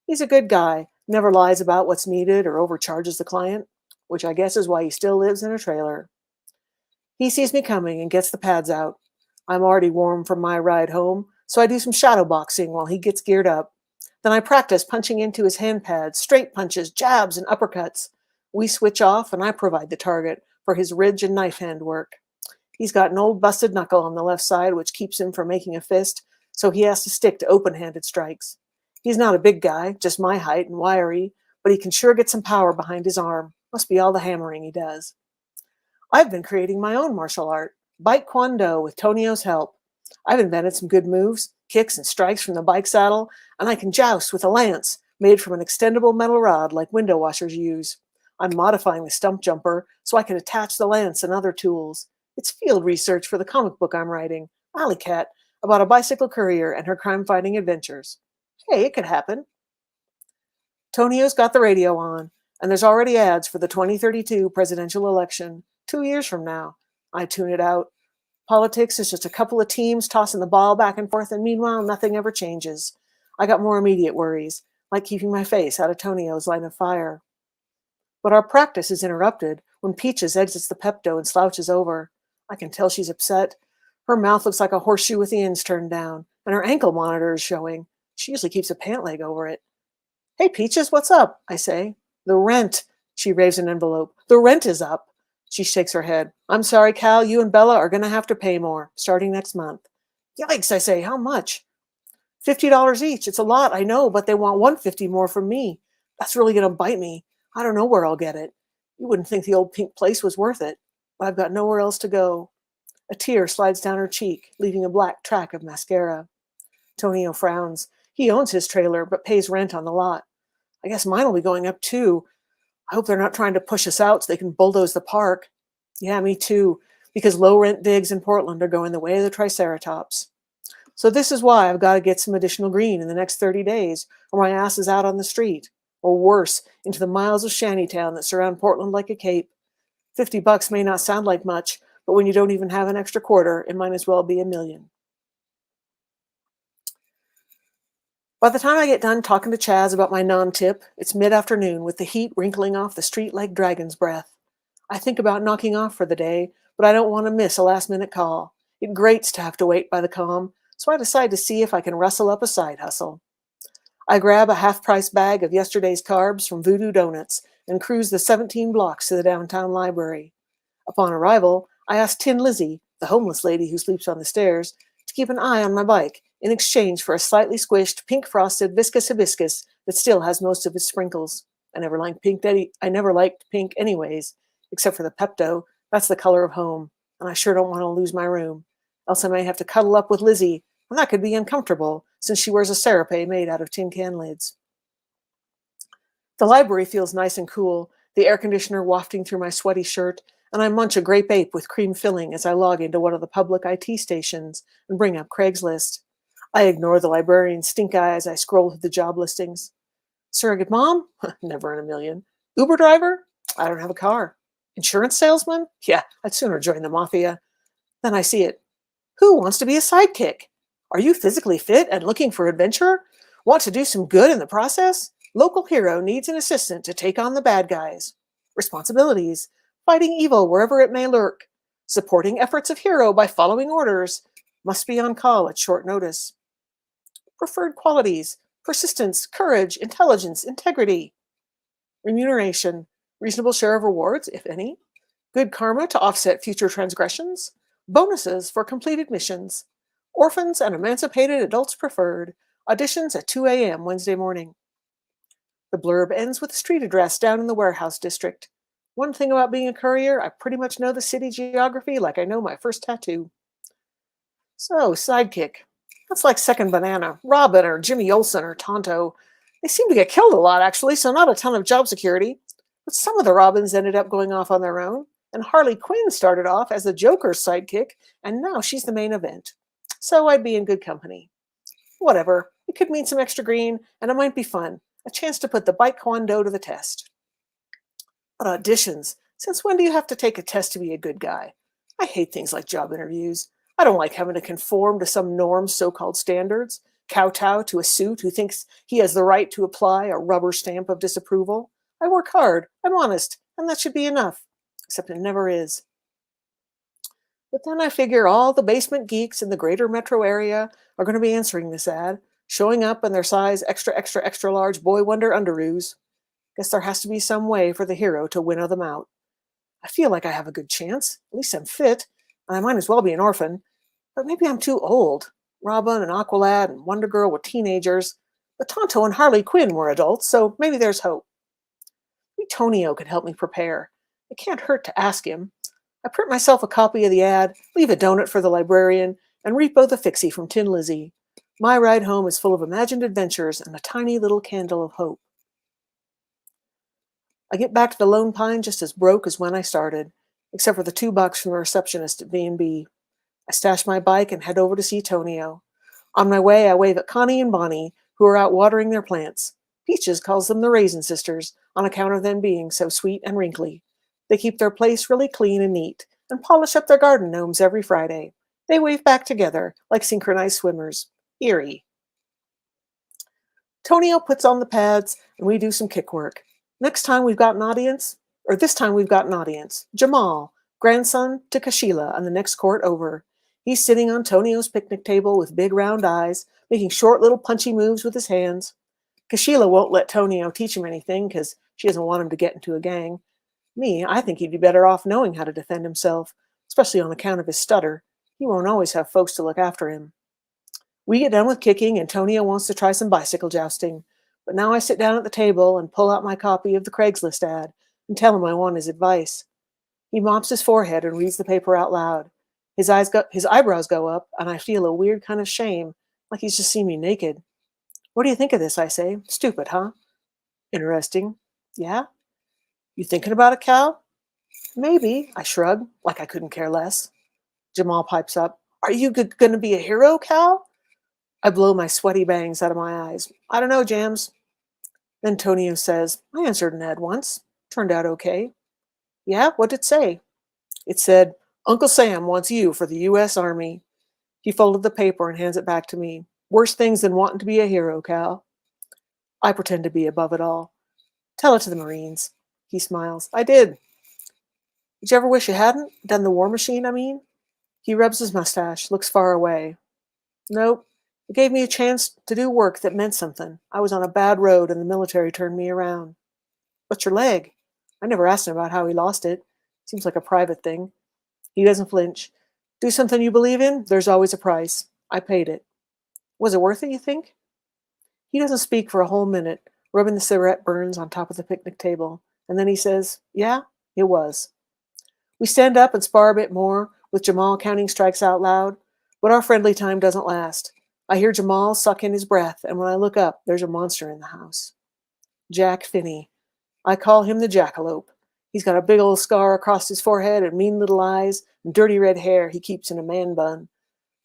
He's a good guy, never lies about what's needed or overcharges the client, which I guess is why he still lives in a trailer. He sees me coming and gets the pads out. I'm already warm from my ride home, so I do some shadow boxing while he gets geared up. Then I practice punching into his hand pads, straight punches, jabs, and uppercuts. We switch off, and I provide the target for his ridge and knife hand work. He's got an old busted knuckle on the left side, which keeps him from making a fist, so he has to stick to open-handed strikes. He's not a big guy, just my height and wiry, but he can sure get some power behind his arm. Must be all the hammering he does. I've been creating my own martial art, Bike Kwon-Do, with Tonio's help. I've invented some good moves, kicks and strikes from the bike saddle, and I can joust with a lance made from an extendable metal rod like window washers use. I'm modifying the stump jumper so I can attach the lance and other tools. It's field research for the comic book I'm writing, Alley Cat, about a bicycle courier and her crime-fighting adventures. Hey, it could happen. Tonio's got the radio on, and there's already ads for the 2032 presidential election, 2 years from now. I tune it out. Politics is just a couple of teams tossing the ball back and forth, and meanwhile, nothing ever changes. I got more immediate worries, like keeping my face out of Tonio's line of fire. But our practice is interrupted when Peaches exits the Pepto and slouches over. I can tell she's upset. Her mouth looks like a horseshoe with the ends turned down, and her ankle monitor is showing. She usually keeps a pant leg over it. Hey, Peaches, what's up? I say. The rent. She waves an envelope. The rent is up. She shakes her head. I'm sorry, Cal, you and Bella are going to have to pay more, starting next month. Yikes, I say, how much? $50 each. It's a lot, I know, but they want $150 more from me. That's really going to bite me. I don't know where I'll get it. You wouldn't think the old pink place was worth it, but I've got nowhere else to go. A tear slides down her cheek, leaving a black track of mascara. Tonio frowns. He owns his trailer, but pays rent on the lot. I guess mine will be going up too. I hope they're not trying to push us out so they can bulldoze the park. Yeah, me too, because low rent digs in Portland are going the way of the Triceratops. So this is why I've got to get some additional green in the next 30 days, or my ass is out on the street, or worse, into the miles of shantytown that surround Portland like a cape. $50 may not sound like much, but when you don't even have an extra quarter, it might as well be $1 million. By the time I get done talking to Chaz about my non-tip, it's mid-afternoon with the heat wrinkling off the street like dragon's breath. I think about knocking off for the day, but I don't want to miss a last-minute call. It grates to have to wait by the comm, so I decide to see if I can rustle up a side hustle. I grab a half-price bag of yesterday's carbs from Voodoo Donuts and cruise the 17 blocks to the downtown library. Upon arrival, I ask Tin Lizzie, the homeless lady who sleeps on the stairs, to keep an eye on my bike in exchange for a slightly squished, pink-frosted viscous hibiscus that still has most of its sprinkles. I never liked pink anyways, except for the Pepto. That's the color of home, and I sure don't want to lose my room. Else I may have to cuddle up with Lizzie, and that could be uncomfortable, since she wears a serape made out of tin can lids. The library feels nice and cool, the air conditioner wafting through my sweaty shirt, and I munch a grape ape with cream filling as I log into one of the public IT stations and bring up Craigslist. I ignore the librarian's stink eye as I scroll through the job listings. Surrogate mom? Never in a million. Uber driver? I don't have a car. Insurance salesman? Yeah, I'd sooner join the mafia. Then I see it. Who wants to be a sidekick? Are you physically fit and looking for adventure? Want to do some good in the process? Local hero needs an assistant to take on the bad guys. Responsibilities: fighting evil wherever it may lurk. Supporting efforts of hero by following orders. Must be on call at short notice. Preferred qualities: persistence, courage, intelligence, integrity. Remuneration: reasonable share of rewards, if any. Good karma to offset future transgressions. Bonuses for completed missions. Orphans and emancipated adults preferred. Auditions at 2 a.m. Wednesday morning. The blurb ends with a street address down in the warehouse district. One thing about being a courier, I pretty much know the city geography like I know my first tattoo. So, sidekick. That's like second banana, Robin or Jimmy Olsen or Tonto. They seem to get killed a lot, actually, so not a ton of job security. But some of the Robins ended up going off on their own, and Harley Quinn started off as the Joker's sidekick, and now she's the main event. So I'd be in good company. Whatever, it could mean some extra green, and it might be fun. A chance to put the Baekwondo to the test. But auditions, since when do you have to take a test to be a good guy? I hate things like job interviews. I don't like having to conform to some norm's so-called standards, kowtow to a suit who thinks he has the right to apply a rubber stamp of disapproval. I work hard, I'm honest, and that should be enough. Except it never is. But then I figure all the basement geeks in the greater metro area are going to be answering this ad, showing up in their size extra, extra, extra large Boy Wonder underoos. Guess there has to be some way for the hero to winnow them out. I feel like I have a good chance. At least I'm fit, and I might as well be an orphan. But maybe I'm too old. Robin and Aqualad and Wonder Girl were teenagers, but Tonto and Harley Quinn were adults, so maybe there's hope. Maybe Tonio could help me prepare. It can't hurt to ask him. I print myself a copy of the ad, leave a donut for the librarian, and repo the fixie from Tin Lizzie. My ride home is full of imagined adventures and a tiny little candle of hope. I get back to the Lone Pine just as broke as when I started, except for the $2 from the receptionist at B&B. I stash my bike and head over to see Tonio. On my way, I wave at Connie and Bonnie, who are out watering their plants. Peaches calls them the Raisin Sisters, on account of them being so sweet and wrinkly. They keep their place really clean and neat, and polish up their garden gnomes every Friday. They wave back together, like synchronized swimmers. Eerie. Tonio puts on the pads, and we do some kick work. This time we've got an audience. Jamal, grandson to Kashila on the next court over. He's sitting on Tonio's picnic table with big round eyes, making short little punchy moves with his hands. Kashila won't let Tonio teach him anything because she doesn't want him to get into a gang. Me, I think he'd be better off knowing how to defend himself, especially on account of his stutter. He won't always have folks to look after him. We get done with kicking, and Tonio wants to try some bicycle jousting. But now I sit down at the table and pull out my copy of the Craigslist ad and tell him I want his advice. He mops his forehead and reads the paper out loud. His eyebrows go up, and I feel a weird kind of shame, like he's just seen me naked. What do you think of this, I say. Stupid, huh? Interesting. Yeah? You thinking about it, Cal? Maybe, I shrug, like I couldn't care less. Jamal pipes up. Are you going to be a hero, Cal? I blow my sweaty bangs out of my eyes. I don't know, Jams. Then Tonio says, I answered an ad once. Turned out okay. Yeah? What'd it say? It said, Uncle Sam wants you for the U.S. Army. He folded the paper and hands it back to me. Worse things than wanting to be a hero, Cal. I pretend to be above it all. Tell it to the Marines. He smiles. I did. Did you ever wish you hadn't? Done the war machine, I mean? He rubs his mustache, looks far away. Nope. It gave me a chance to do work that meant something. I was on a bad road and the military turned me around. What's your leg? I never asked him about how he lost it. Seems like a private thing. He doesn't flinch. Do something you believe in, there's always a price. I paid it. Was it worth it, you think? He doesn't speak for a whole minute, rubbing the cigarette burns on top of the picnic table. And then he says, yeah, it was. We stand up and spar a bit more, with Jamal counting strikes out loud, but our friendly time doesn't last. I hear Jamal suck in his breath, and when I look up, there's a monster in the house. Jack Finney. I call him the jackalope. He's got a big old scar across his forehead and mean little eyes and dirty red hair he keeps in a man bun.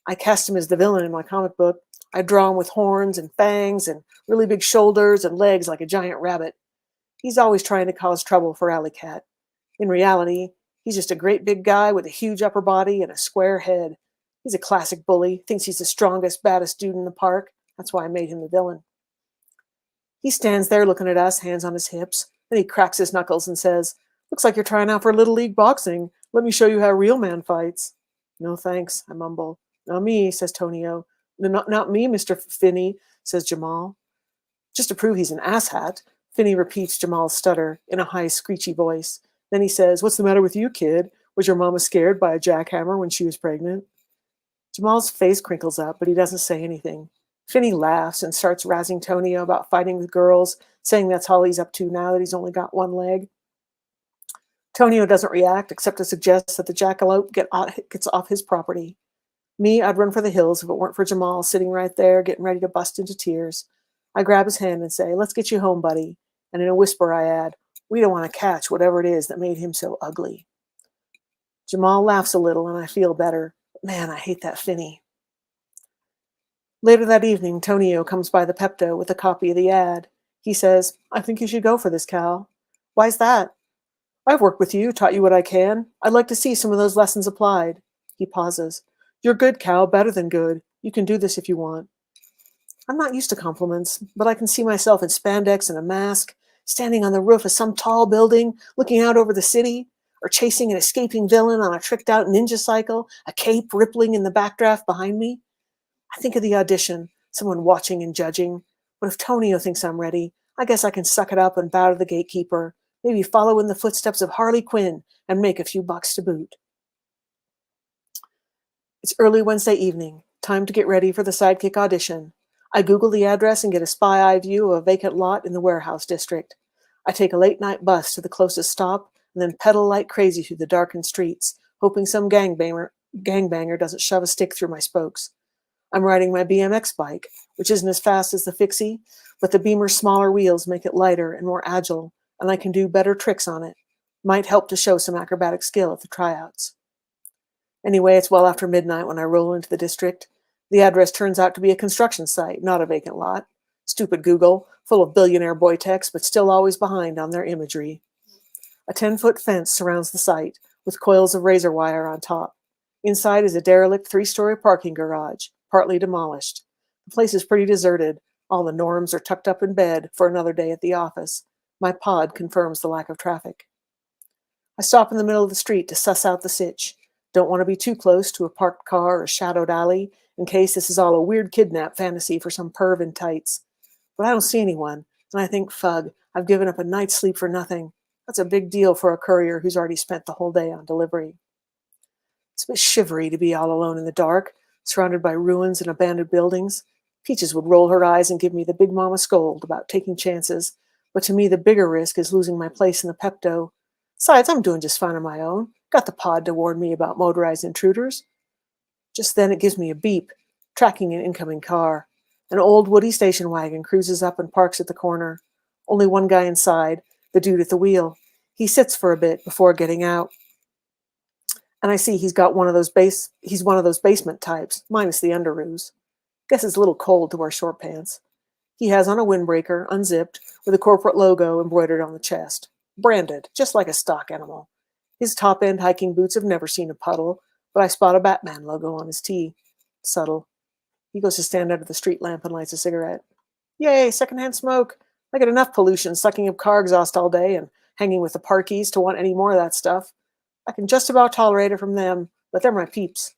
I cast him as the villain in my comic book. I draw him with horns and fangs and really big shoulders and legs like a giant rabbit. He's always trying to cause trouble for Alley Cat. In reality, he's just a great big guy with a huge upper body and a square head. He's a classic bully, thinks he's the strongest, baddest dude in the park. That's why I made him the villain. He stands there looking at us, hands on his hips. Then he cracks his knuckles and says, looks like you're trying out for Little League boxing. Let me show you how a real man fights. No thanks, I mumble. Not me, says Tonio. No, not me, Mr. Finney, says Jamal. Just to prove he's an asshat, Finney repeats Jamal's stutter in a high, screechy voice. Then he says, what's the matter with you, kid? Was your mama scared by a jackhammer when she was pregnant? Jamal's face crinkles up, but he doesn't say anything. Finney laughs and starts razzing Tonio about fighting with girls, saying that's all he's up to now that he's only got one leg. Tonio doesn't react except to suggest that the jackalope gets off his property. Me, I'd run for the hills if it weren't for Jamal sitting right there, getting ready to bust into tears. I grab his hand and say, let's get you home, buddy. And in a whisper I add, we don't want to catch whatever it is that made him so ugly. Jamal laughs a little and I feel better. But man, I hate that Finney. Later that evening, Tonio comes by the Pepto with a copy of the ad. He says, I think you should go for this, Cal. Why's that? I've worked with you, taught you what I can. I'd like to see some of those lessons applied. He pauses. You're good, Cal, better than good. You can do this if you want. I'm not used to compliments, but I can see myself in spandex and a mask, standing on the roof of some tall building, looking out over the city, or chasing an escaping villain on a tricked-out ninja cycle, a cape rippling in the backdraft behind me. I think of the audition, someone watching and judging. But if Tonio thinks I'm ready, I guess I can suck it up and bow to the gatekeeper, maybe follow in the footsteps of Harley Quinn and make a few bucks to boot. It's early Wednesday evening, time to get ready for the sidekick audition. I Google the address and get a spy eye view of a vacant lot in the warehouse district. I take a late-night bus to the closest stop and then pedal like crazy through the darkened streets, hoping some gangbanger doesn't shove a stick through my spokes. I'm riding my BMX bike, which isn't as fast as the Fixie, but the Beamer's smaller wheels make it lighter and more agile, and I can do better tricks on it. Might help to show some acrobatic skill at the tryouts. Anyway, it's well after midnight when I roll into the district. The address turns out to be a construction site, not a vacant lot. Stupid Google, full of billionaire boy techs, but still always behind on their imagery. A 10-foot fence surrounds the site, with coils of razor wire on top. Inside is a derelict 3-story parking garage, partly demolished. The place is pretty deserted. All the norms are tucked up in bed for another day at the office. My pod confirms the lack of traffic. I stop in the middle of the street to suss out the sitch. Don't want to be too close to a parked car or shadowed alley, in case this is all a weird kidnap fantasy for some perv in tights. But I don't see anyone, and I think, fug, I've given up a night's sleep for nothing. That's a big deal for a courier who's already spent the whole day on delivery. It's a bit shivery to be all alone in the dark, surrounded by ruins and abandoned buildings. Peaches would roll her eyes and give me the big mama scold about taking chances, but to me the bigger risk is losing my place in the Pepto. Besides, I'm doing just fine on my own. Got the pod to warn me about motorized intruders. Just then it gives me a beep, tracking an incoming car. An old woody station wagon cruises up and parks at the corner. Only one guy inside, the dude at the wheel. He sits for a bit before getting out. And I see he's one of those basement types, minus the underoos. Guess it's a little cold to wear short pants. He has on a windbreaker, unzipped, with a corporate logo embroidered on the chest. Branded, just like a stock animal. His top-end hiking boots have never seen a puddle, but I spot a Batman logo on his tee. Subtle. He goes to stand under the street lamp and lights a cigarette. Yay, secondhand smoke. I get enough pollution sucking up car exhaust all day and hanging with the parkies to want any more of that stuff. I can just about tolerate it from them, but they're my peeps.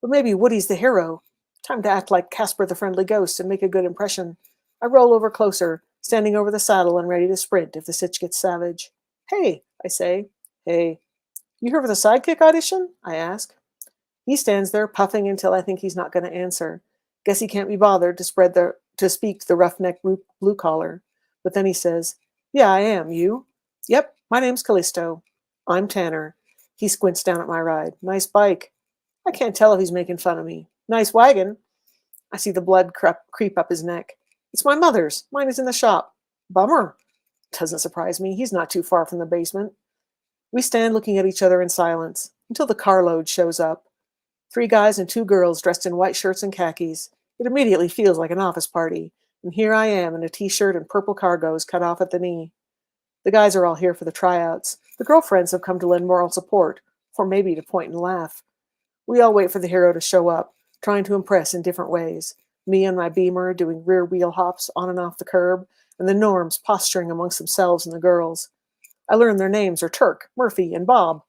But maybe Woody's the hero. Time to act like Casper the Friendly Ghost and make a good impression. I roll over closer, standing over the saddle and ready to sprint if the sitch gets savage. Hey, I say. Hey. You here for the sidekick audition? I ask. He stands there, puffing until I think he's not going to answer. Guess he can't be bothered to speak to the roughneck blue collar. But then he says, "Yeah, I am. You?" "Yep, my name's Callisto." "I'm Tanner." He squints down at my ride. "Nice bike." I can't tell if he's making fun of me. "Nice wagon." I see the blood creep up his neck. "It's my mother's. Mine is in the shop." "Bummer." Doesn't surprise me. He's not too far from the basement. We stand looking at each other in silence until the carload shows up. 3 guys and 2 girls dressed in white shirts and khakis. It immediately feels like an office party, and here I am in a t-shirt and purple cargos cut off at the knee. The guys are all here for the tryouts. The girlfriends have come to lend moral support, or maybe to point and laugh. We all wait for the hero to show up, trying to impress in different ways. Me on my Beamer doing rear wheel hops on and off the curb, and the norms posturing amongst themselves and the girls. I learn their names are Turk, Murphy, and Bob.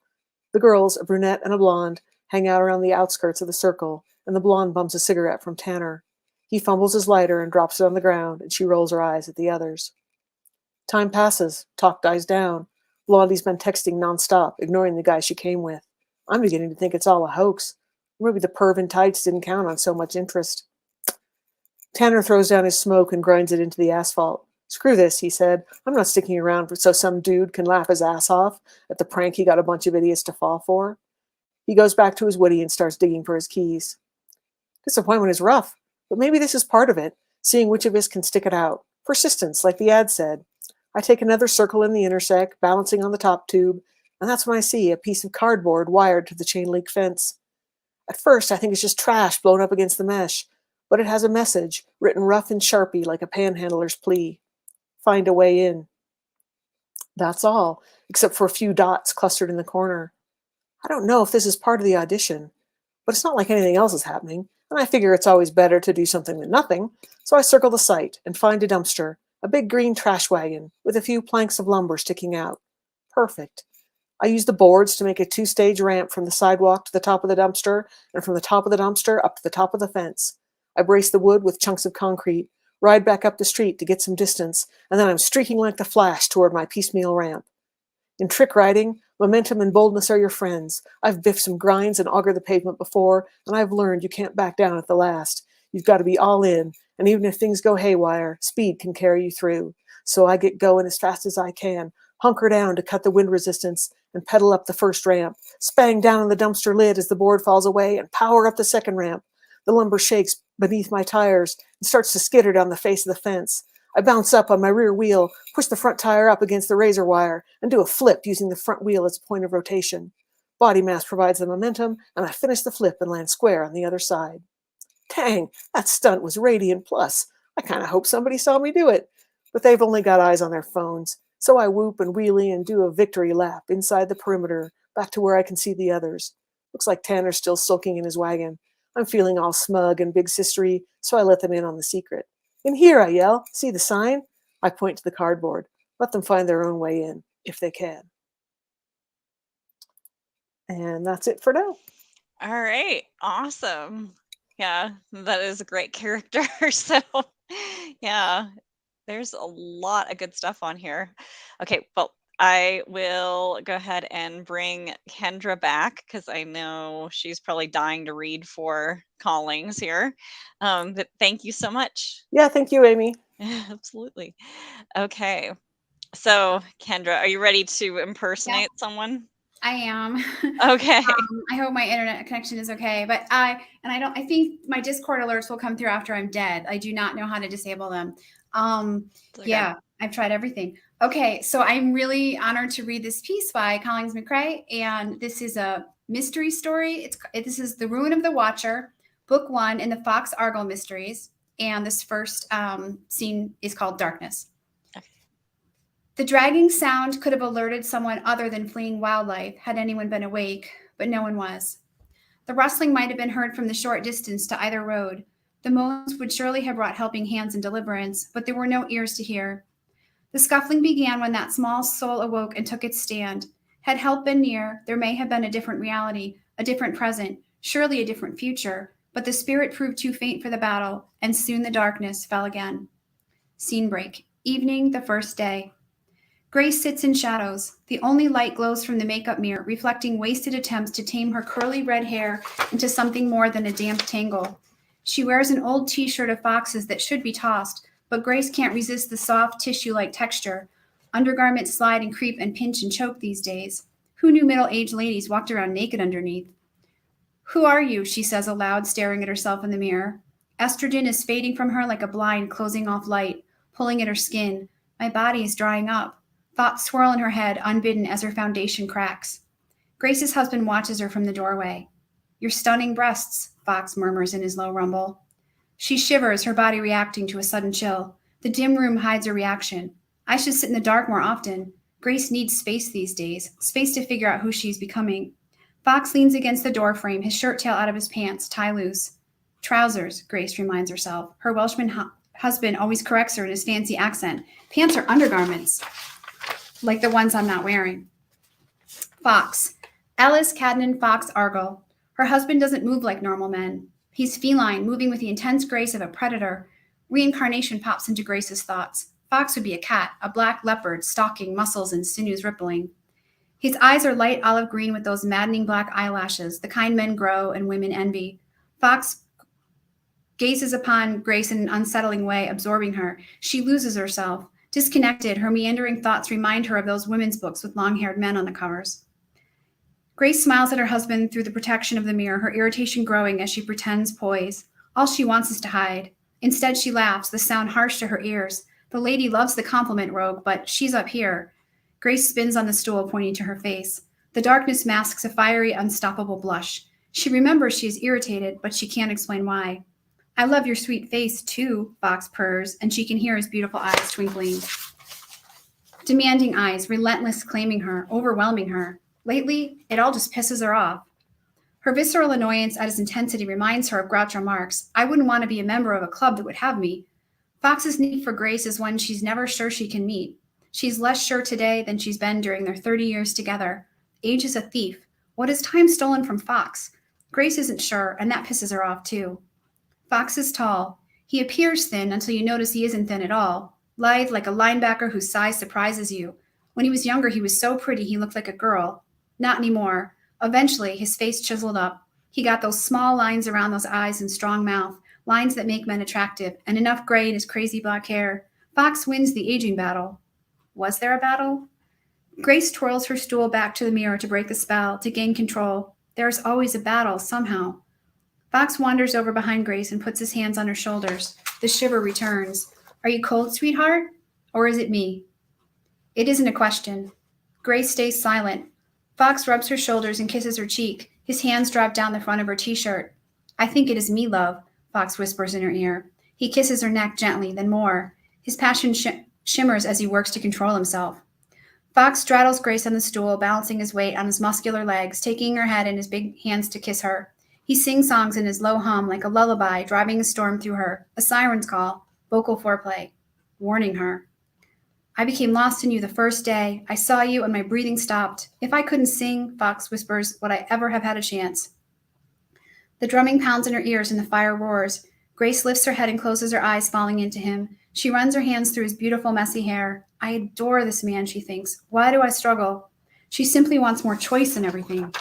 The girls, a brunette and a blonde, hang out around the outskirts of the circle, and the blonde bums a cigarette from Tanner. He fumbles his lighter and drops it on the ground, and she rolls her eyes at the others. Time passes. Talk dies down. Blondie's been texting nonstop, ignoring the guy she came with. I'm beginning to think it's all a hoax. Or maybe the perv in tights didn't count on so much interest. Tanner throws down his smoke and grinds it into the asphalt. "Screw this," he said. "I'm not sticking around so some dude can laugh his ass off at the prank he got a bunch of idiots to fall for." He goes back to his woody and starts digging for his keys. Disappointment is rough, but maybe this is part of it, seeing which of us can stick it out. Persistence, like the ad said. I take another circle in the intersect, balancing on the top tube, and that's when I see a piece of cardboard wired to the chain link fence. At first, I think it's just trash blown up against the mesh, but it has a message, written rough in Sharpie like a panhandler's plea. Find a way in. That's all, except for a few dots clustered in the corner. I don't know if this is part of the audition, but it's not like anything else is happening, and I figure it's always better to do something than nothing, so I circle the site and find a dumpster, a big green trash wagon with a few planks of lumber sticking out. Perfect. I use the boards to make a 2-stage ramp from the sidewalk to the top of the dumpster, and from the top of the dumpster up to the top of the fence. I brace the wood with chunks of concrete, ride back up the street to get some distance, and then I'm streaking like the Flash toward my piecemeal ramp. In trick riding, momentum and boldness are your friends. I've biffed some grinds and augured the pavement before, and I've learned you can't back down at the last. You've got to be all in, and even if things go haywire, speed can carry you through. So I get going as fast as I can, hunker down to cut the wind resistance, and pedal up the first ramp, spang down on the dumpster lid as the board falls away, and power up the second ramp. The lumber shakes beneath my tires and starts to skitter down the face of the fence. I bounce up on my rear wheel, push the front tire up against the razor wire, and do a flip using the front wheel as a point of rotation. Body mass provides the momentum, and I finish the flip and land square on the other side. Dang, that stunt was Radiant Plus. I kind of hope somebody saw me do it. But they've only got eyes on their phones, so I whoop and wheelie and do a victory lap inside the perimeter, back to where I can see the others. Looks like Tanner's still sulking in his wagon. I'm feeling all smug and big sistery, so I let them in on the secret. "In here," I yell. "See the sign?" I point to the cardboard. Let them find their own way in, if they can. And that's it for now. All right. Awesome. Yeah, that is a great character. So, yeah, there's a lot of good stuff on here. Okay, well, I will go ahead and bring Kendra back because I know she's probably dying to read for callings here. But thank you so much. Yeah, thank you, Amy. Absolutely. Okay. So, Kendra, are you ready to impersonate someone? I am. Okay. I hope my internet connection is okay, but I think my Discord alerts will come through after I'm dead. I do not know how to disable them. Okay. Yeah, I've tried everything. Okay, so I'm really honored to read this piece by Collins McRae, and this is a mystery story. This is The Ruin of the Watcher, Book 1 in the Fox Argyle Mysteries, and this first scene is called Darkness. The dragging sound could have alerted someone other than fleeing wildlife had anyone been awake, but no one was. The rustling might have been heard from the short distance to either road. The moans would surely have brought helping hands and deliverance, but there were no ears to hear. The scuffling began when that small soul awoke and took its stand. Had help been near, there may have been a different reality, a different present, surely a different future, But the spirit proved too faint for the battle, and soon the darkness fell again. Scene break. Evening, the first day. Grace sits in shadows. The only light glows from the makeup mirror, reflecting wasted attempts to tame her curly red hair into something more than a damp tangle. She wears an old t-shirt of Fox's that should be tossed, but Grace can't resist the soft, tissue-like texture. Undergarments slide and creep and pinch and choke these days. Who knew middle-aged ladies walked around naked underneath? "Who are you?" she says aloud, staring at herself in the mirror. Estrogen is fading from her like a blind closing off light, pulling at her skin. My body is drying up. Thoughts swirl in her head, unbidden as her foundation cracks. Grace's husband watches her from the doorway. "Your stunning breasts," Fox murmurs in his low rumble. She shivers, her body reacting to a sudden chill. The dim room hides her reaction. I should sit in the dark more often. Grace needs space these days, space to figure out who she's becoming. Fox leans against the doorframe, his shirt tail out of his pants, tie loose. "Trousers," Grace reminds herself. Her Welshman husband always corrects her in his fancy accent. "Pants are undergarments, like the ones I'm not wearing." Fox. Ellis Cadnan Fox Argyle. Her husband doesn't move like normal men. He's feline, moving with the intense grace of a predator. Reincarnation pops into Grace's thoughts. Fox would be a cat, a black leopard, stalking, muscles and sinews rippling. His eyes are light olive green with those maddening black eyelashes, the kind men grow and women envy. Fox gazes upon Grace in an unsettling way, absorbing her. She loses herself. Disconnected, her meandering thoughts remind her of those women's books with long-haired men on the covers. Grace smiles at her husband through the protection of the mirror, her irritation growing as she pretends poise. All she wants is to hide. Instead, she laughs, the sound harsh to her ears. The lady loves the compliment, rogue, but she's up here. Grace spins on the stool, pointing to her face. The darkness masks a fiery, unstoppable blush. She remembers she is irritated, but she can't explain why. "I love your sweet face, too," Fox purrs, and she can hear his beautiful eyes twinkling. Demanding eyes, relentless, claiming her, overwhelming her. Lately, it all just pisses her off. Her visceral annoyance at his intensity reminds her of Groucho Marx. "I wouldn't want to be a member of a club that would have me." Fox's need for Grace is one she's never sure she can meet. She's less sure today than she's been during their 30 years together. Age is a thief. What is time stolen from Fox? Grace isn't sure, and that pisses her off too. Fox is tall. He appears thin until you notice he isn't thin at all. Lithe like a linebacker whose size surprises you. When he was younger, he was so pretty he looked like a girl. Not anymore. Eventually, his face chiseled up. He got those small lines around those eyes and strong mouth, lines that make men attractive, and enough gray in his crazy black hair. Fox wins the aging battle. Was there a battle? Grace twirls her stool back to the mirror to break the spell, to gain control. There is always a battle, somehow. Fox wanders over behind Grace and puts his hands on her shoulders. The shiver returns. "Are you cold, sweetheart? Or is it me?" It isn't a question. Grace stays silent. Fox rubs her shoulders and kisses her cheek. His hands drop down the front of her t-shirt. "I think it is me, love," Fox whispers in her ear. He kisses her neck gently, then more. His passion shimmers as he works to control himself. Fox straddles Grace on the stool, balancing his weight on his muscular legs, taking her head in his big hands to kiss her. He sings songs in his low hum like a lullaby, driving a storm through her, a siren's call, vocal foreplay, warning her. "I became lost in you the first day. I saw you and my breathing stopped. If I couldn't sing," Fox whispers, "would I ever have had a chance?" The drumming pounds in her ears and the fire roars. Grace lifts her head and closes her eyes, falling into him. She runs her hands through his beautiful, messy hair. I adore this man, she thinks. Why do I struggle? She simply wants more choice in everything.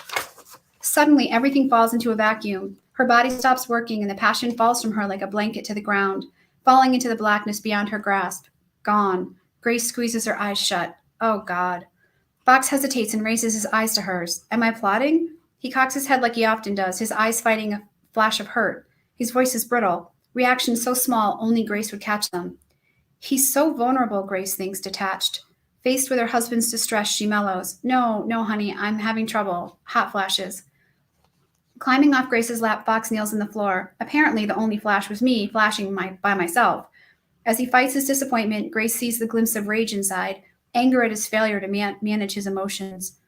Suddenly, everything falls into a vacuum. Her body stops working, and the passion falls from her like a blanket to the ground, falling into the blackness beyond her grasp. Gone. Grace squeezes her eyes shut. Oh, God. Fox hesitates and raises his eyes to hers. Am I plotting? He cocks his head like he often does, his eyes fighting a flash of hurt. His voice is brittle. Reactions so small, only Grace would catch them. He's so vulnerable, Grace thinks, detached. Faced with her husband's distress, she mellows. No, honey, I'm having trouble. Hot flashes. Climbing off Grace's lap, Fox kneels on the floor. Apparently, the only flash was me, flashing by myself. As he fights his disappointment, Grace sees the glimpse of rage inside, anger at his failure to manage his emotions.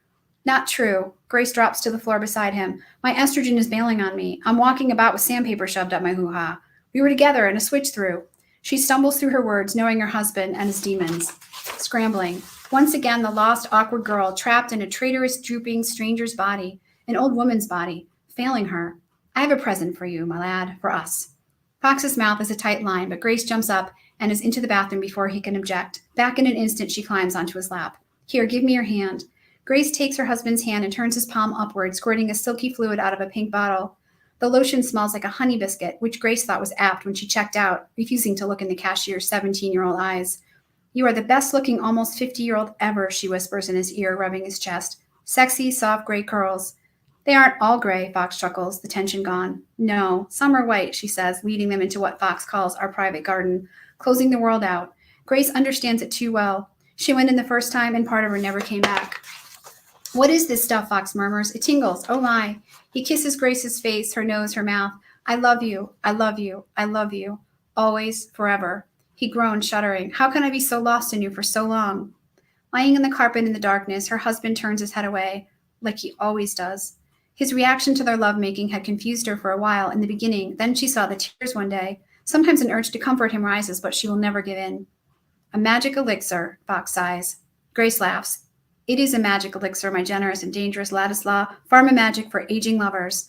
Not true. Grace drops to the floor beside him. My estrogen is bailing on me. I'm walking about with sandpaper shoved up my hoo-ha. We were together and a switch through. She stumbles through her words, knowing her husband and his demons. Scrambling. Once again, the lost, awkward girl, trapped in a traitorous, drooping stranger's body, an old woman's body, failing her. I have a present for you, my lad, for us. Fox's mouth is a tight line, but Grace jumps up and is into the bathroom before he can object. Back in an instant, she climbs onto his lap. Here, give me your hand. Grace takes her husband's hand and turns his palm upward, squirting a silky fluid out of a pink bottle. The lotion smells like a honey biscuit, which Grace thought was apt when she checked out, refusing to look in the cashier's 17-year-old eyes. You are the best-looking almost 50-year-old ever, she whispers in his ear, rubbing his chest. Sexy, soft gray curls. They aren't all gray, Fox chuckles, the tension gone. No, some are white, she says, leading them into what Fox calls our private garden, closing the world out. Grace understands it too well. She went in the first time, and part of her never came back. What is this stuff, Fox murmurs. It tingles. Oh, my. He kisses Grace's face, her nose, her mouth. I love you. I love you. I love you. Always, forever. He groaned, shuddering. How can I be so lost in you for so long? Lying on the carpet in the darkness, her husband turns his head away, like he always does. His reaction to their lovemaking had confused her for a while in the beginning. Then she saw the tears one day. Sometimes an urge to comfort him rises, but she will never give in. A magic elixir, Fox sighs. Grace laughs. It is a magic elixir, my generous and dangerous Ladislaw. Pharma magic for aging lovers.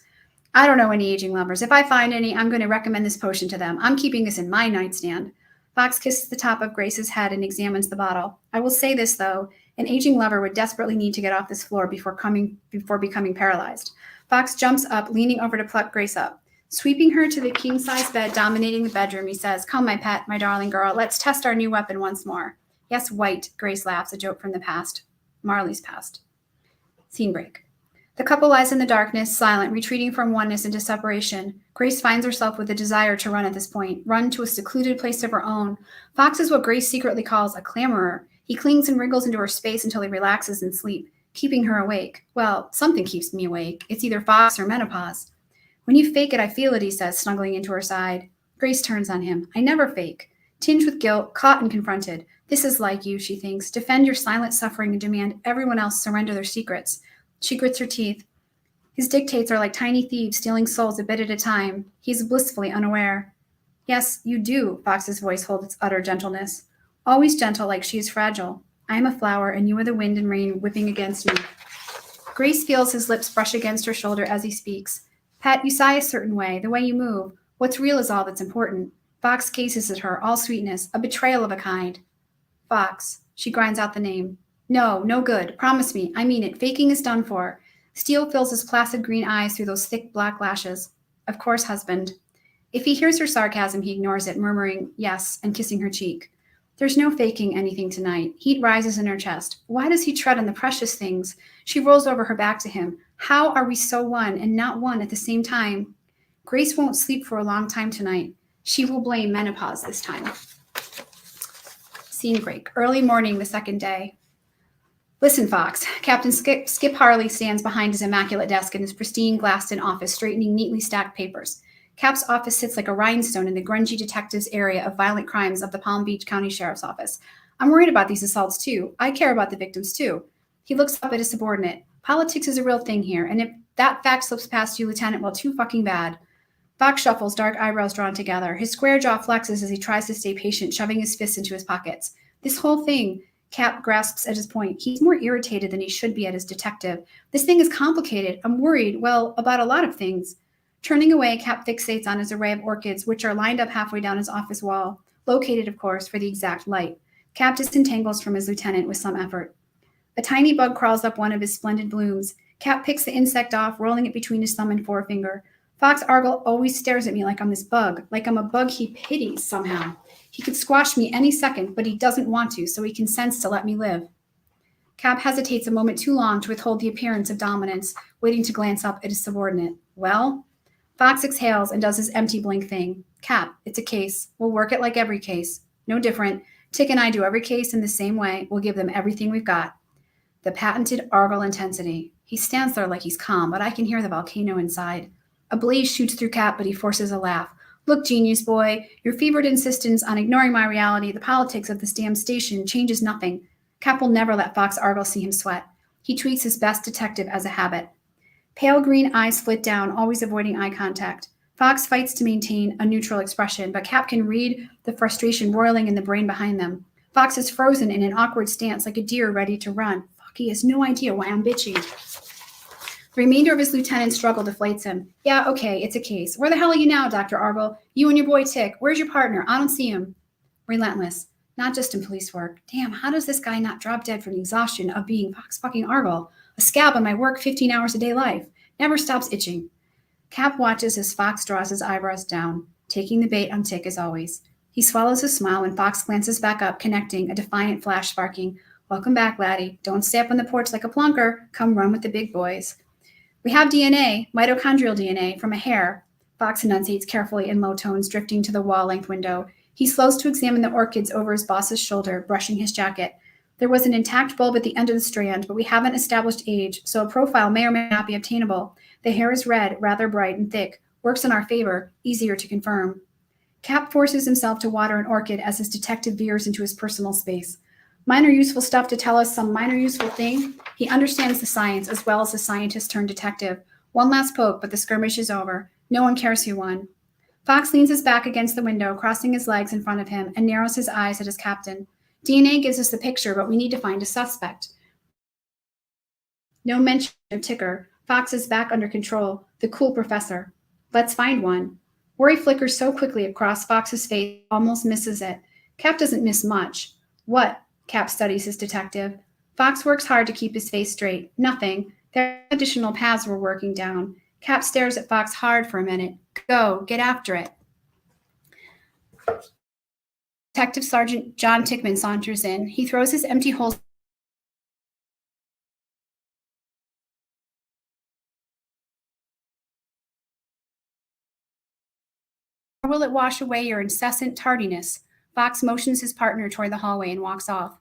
I don't know any aging lovers. If I find any, I'm going to recommend this potion to them. I'm keeping this in my nightstand. Fox kisses the top of Grace's head and examines the bottle. I will say this, though. An aging lover would desperately need to get off this floor before becoming paralyzed. Fox jumps up, leaning over to pluck Grace up. Sweeping her to the king-size bed dominating the bedroom, he says, Come, my pet, my darling girl, let's test our new weapon once more. Yes, white, Grace laughs, a joke from the past. Marley's past. Scene break. The couple lies in the darkness, silent, retreating from oneness into separation. Grace finds herself with a desire to run at this point, run to a secluded place of her own. Fox is what Grace secretly calls a clamorer. He clings and wriggles into her space until he relaxes in sleep, keeping her awake. Well, something keeps me awake. It's either Fox or menopause. When you fake it, I feel it, he says, snuggling into her side. Grace turns on him. I never fake. Tinged with guilt, caught and confronted. This is like you, she thinks. Defend your silent suffering and demand everyone else surrender their secrets. She grits her teeth. His dictates are like tiny thieves stealing souls a bit at a time. He's blissfully unaware. Yes, you do, Fox's voice holds its utter gentleness. Always gentle, like she is fragile. I am a flower, and you are the wind and rain whipping against me. Grace feels his lips brush against her shoulder as he speaks. Pat, you sigh a certain way, the way you move. What's real is all that's important. Fox gazes at her, all sweetness, a betrayal of a kind. Fox. She grinds out the name. No, no good. Promise me. I mean it. Faking is done for. Steel fills his placid green eyes through those thick black lashes. Of course, husband. If he hears her sarcasm, he ignores it, murmuring yes and kissing her cheek. There's no faking anything tonight. Heat rises in her chest. Why does he tread on the precious things? She rolls over her back to him. How are we so one and not one at the same time? Grace won't sleep for a long time tonight. She will blame menopause this time. Scene break. Early morning the second day. Listen, Fox. Captain Skip Harley stands behind his immaculate desk in his pristine glassed-in office, straightening neatly stacked papers. Cap's office sits like a rhinestone in the grungy detectives area of violent crimes of the Palm Beach County Sheriff's Office. I'm worried about these assaults, too. I care about the victims, too. He looks up at his subordinate. Politics is a real thing here, and if that fact slips past you, Lieutenant, well, too fucking bad. Fox shuffles, dark eyebrows drawn together. His square jaw flexes as he tries to stay patient, shoving his fists into his pockets. This whole thing, Cap grasps at his point. He's more irritated than he should be at his detective. This thing is complicated. I'm worried, well, about a lot of things. Turning away, Cap fixates on his array of orchids, which are lined up halfway down his office wall, located, of course, for the exact light. Cap disentangles from his lieutenant with some effort. A tiny bug crawls up one of his splendid blooms. Cap picks the insect off, rolling it between his thumb and forefinger. Fox Argle always stares at me like I'm this bug, like I'm a bug he pities somehow. He could squash me any second, but he doesn't want to, so he consents to let me live. Cap hesitates a moment too long to withhold the appearance of dominance, waiting to glance up at his subordinate. Well? Fox exhales and does his empty blink thing. Cap, it's a case. We'll work it like every case. No different. Tick and I do every case in the same way. We'll give them everything we've got. The patented Argle intensity. He stands there like he's calm, but I can hear the volcano inside. A blaze shoots through Cap, but he forces a laugh. Look, genius boy, your fevered insistence on ignoring my reality, the politics of this damn station, changes nothing. Cap will never let Fox Argle see him sweat. He treats his best detective as a habit. Pale green eyes flit down, always avoiding eye contact. Fox fights to maintain a neutral expression, but Cap can read the frustration roiling in the brain behind them. Fox is frozen in an awkward stance like a deer ready to run. Fuck, he has no idea why I'm bitching. The remainder of his lieutenant's struggle deflates him. Yeah, okay, it's a case. Where the hell are you now, Dr. Argle? You and your boy Tick. Where's your partner? I don't see him. Relentless. Not just in police work. Damn, how does this guy not drop dead from the exhaustion of being Fox fucking Argle? A scab on my work 15 hours a day life. Never stops itching. Cap watches as Fox draws his eyebrows down, taking the bait on Tick as always. He swallows a smile when Fox glances back up, connecting, a defiant flash sparking. Welcome back, laddie. Don't stay up on the porch like a plunker. Come run with the big boys. We have DNA, mitochondrial DNA, from a hare. Fox enunciates carefully in low tones, drifting to the wall-length window. He slows to examine the orchids over his boss's shoulder, brushing his jacket. There was an intact bulb at the end of the strand, but we haven't established age, so a profile may or may not be obtainable. The hair is red, rather bright and thick. Works in our favor, easier to confirm. Cap forces himself to water an orchid as his detective veers into his personal space. Minor useful stuff to tell us some minor useful thing. He understands the science as well as the scientist turned detective. One last poke, but the skirmish is over. No one cares who won. Fox leans his back against the window, crossing his legs in front of him, and narrows his eyes at his captain. DNA gives us the picture, but we need to find a suspect. No mention of Ticker. Fox is back under control. The cool professor. Let's find one. Worry flickers so quickly across Fox's face, almost misses it. Cap doesn't miss much. What? Cap studies his detective. Fox works hard to keep his face straight. Nothing. There are additional paths we're working down. Cap stares at Fox hard for a minute. Go, get after it. Detective Sergeant John Tickman saunters in. He throws his empty holster. Or will it wash away your incessant tardiness? Fox motions his partner toward the hallway and walks off.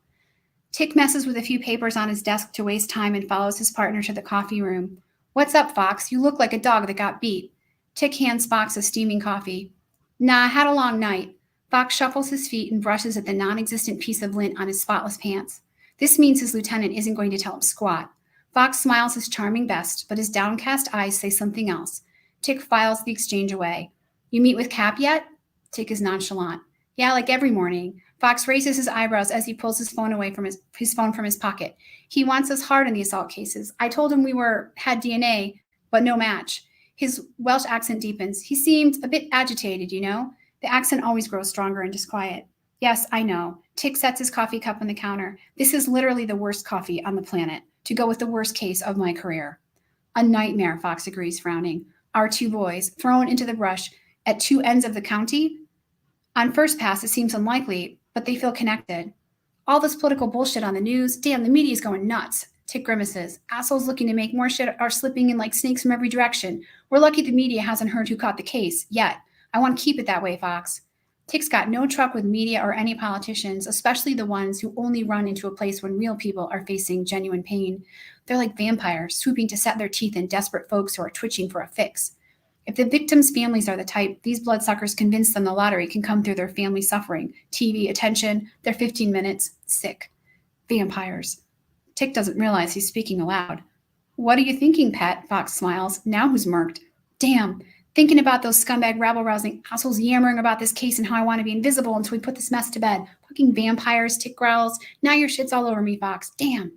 Tick messes with a few papers on his desk to waste time and follows his partner to the coffee room. What's up, Fox? You look like a dog that got beat. Tick hands Fox a steaming coffee. Nah, I had a long night. Fox shuffles his feet and brushes at the non-existent piece of lint on his spotless pants. This means his lieutenant isn't going to tell him squat. Fox smiles his charming best, but his downcast eyes say something else. Tick files the exchange away. You meet with Cap yet? Tick is nonchalant. Yeah, like every morning. Fox raises his eyebrows as he pulls his phone away from his phone from his pocket. He wants us hard in the assault cases. I told him we had DNA, but no match. His Welsh accent deepens. He seemed a bit agitated, you know? The accent always grows stronger and disquiet. Yes, I know. Tick sets his coffee cup on the counter. This is literally the worst coffee on the planet, to go with the worst case of my career. A nightmare, Fox agrees, frowning. Our two boys, thrown into the brush at two ends of the county? On first pass, it seems unlikely, but they feel connected. All this political bullshit on the news, damn, the media's going nuts. Tick grimaces. Assholes looking to make more shit are slipping in like snakes from every direction. We're lucky the media hasn't heard who caught the case, yet. I want to keep it that way, Fox. Tick's got no truck with media or any politicians, especially the ones who only run into a place when real people are facing genuine pain. They're like vampires, swooping to set their teeth in desperate folks who are twitching for a fix. If the victims' families are the type, these bloodsuckers convince them the lottery can come through their family suffering. TV, attention, their 15 minutes, sick. Vampires. Tick doesn't realize he's speaking aloud. What are you thinking, pet? Fox smiles. Now who's murked? Damn, thinking about those scumbag rabble-rousing assholes yammering about this case and how I want to be invisible until we put this mess to bed. Fucking vampires, Tick growls. Now your shit's all over me, Fox. Damn.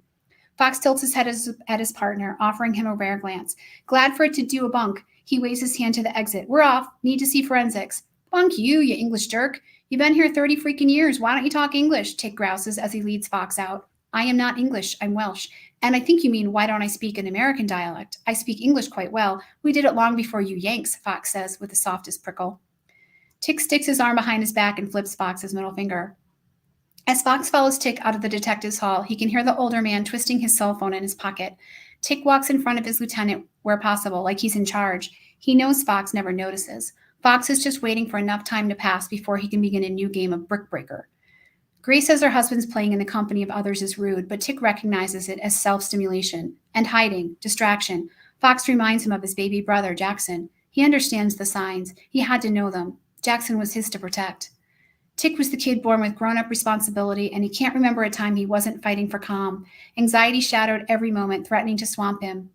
Fox tilts his head at his partner, offering him a rare glance. Glad for it to do a bunk. He waves his hand to the exit. We're off. Need to see forensics. Bunk you English jerk. You've been here 30 freaking years. Why don't you talk English? Tick grouses as he leads Fox out. I am not English. I'm Welsh. And I think you mean, why don't I speak an American dialect? I speak English quite well. We did it long before you Yanks, Fox says with the softest prickle. Tick sticks his arm behind his back and flips Fox's middle finger. As Fox follows Tick out of the detective's hall, he can hear the older man twisting his cell phone in his pocket. Tick walks in front of his lieutenant where possible, like he's in charge. He knows Fox never notices. Fox is just waiting for enough time to pass before he can begin a new game of brick breaker. Grace says her husband's playing in the company of others is rude, but Tick recognizes it as self-stimulation and hiding, distraction. Fox reminds him of his baby brother, Jackson. He understands the signs. He had to know them. Jackson was his to protect. Tick was the kid born with grown-up responsibility, and he can't remember a time he wasn't fighting for calm. Anxiety shadowed every moment, threatening to swamp him.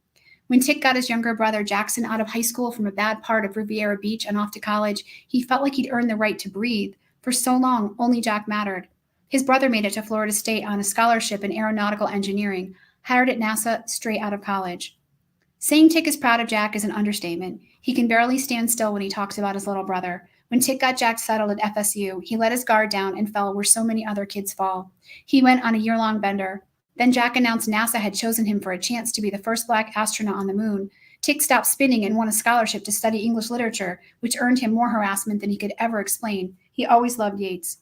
When Tick got his younger brother Jackson out of high school from a bad part of Riviera Beach and off to college, he felt like he'd earned the right to breathe. For so long, only Jack mattered. His brother made it to Florida State on a scholarship in aeronautical engineering, hired at NASA straight out of college. Saying Tick is proud of Jack is an understatement. He can barely stand still when he talks about his little brother. When Tick got Jack settled at FSU, he let his guard down and fell where so many other kids fall. He went on a year-long bender. Then Jack announced NASA had chosen him for a chance to be the first black astronaut on the moon. Tick stopped spinning and won a scholarship to study English literature, which earned him more harassment than he could ever explain. He always loved Yeats.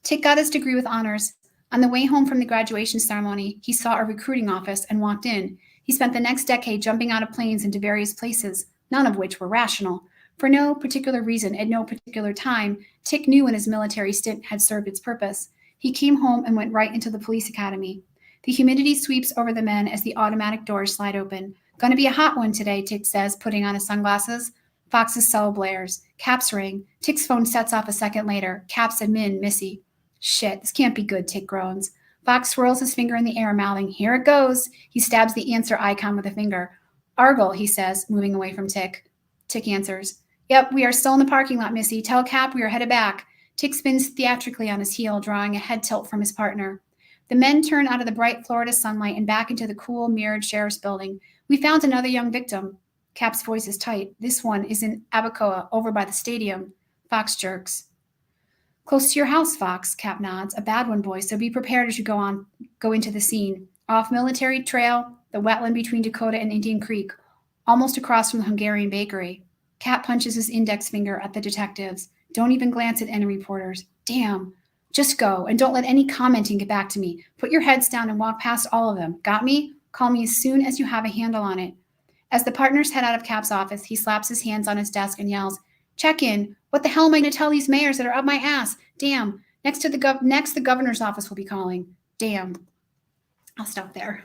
Tick got his degree with honors. On the way home from the graduation ceremony, he saw a recruiting office and walked in. He spent the next decade jumping out of planes into various places, none of which were rational. For no particular reason, at no particular time, Tick knew when his military stint had served its purpose. He came home and went right into the police academy. The humidity sweeps over the men as the automatic doors slide open. Gonna be a hot one today, Tick says, putting on his sunglasses. Fox's cell blares. Cap's ring. Tick's phone sets off a second later. Cap's admin, Missy. Shit, this can't be good, Tick groans. Fox swirls his finger in the air, mouthing, here it goes. He stabs the answer icon with a finger. Argle, he says, moving away from Tick. Tick answers. Yep, we are still in the parking lot, Missy. Tell Cap we are headed back. Tick spins theatrically on his heel, drawing a head tilt from his partner. The men turn out of the bright Florida sunlight and back into the cool, mirrored sheriff's building. We found another young victim. Cap's voice is tight. This one is in Abacoa, over by the stadium. Fox jerks. Close to your house, Fox, Cap nods. A bad one, boy, so be prepared as you go into the scene. Off Military Trail, the wetland between Dakota and Indian Creek, almost across from the Hungarian bakery. Cap punches his index finger at the detectives. Don't even glance at any reporters. Damn. Just go, and don't let any commenting get back to me. Put your heads down and walk past all of them. Got me? Call me as soon as you have a handle on it. As the partners head out of Cap's office, he slaps his hands on his desk and yells, check in. What the hell am I going to tell these mayors that are up my ass? Damn. Next, the governor's office will be calling. Damn. I'll stop there.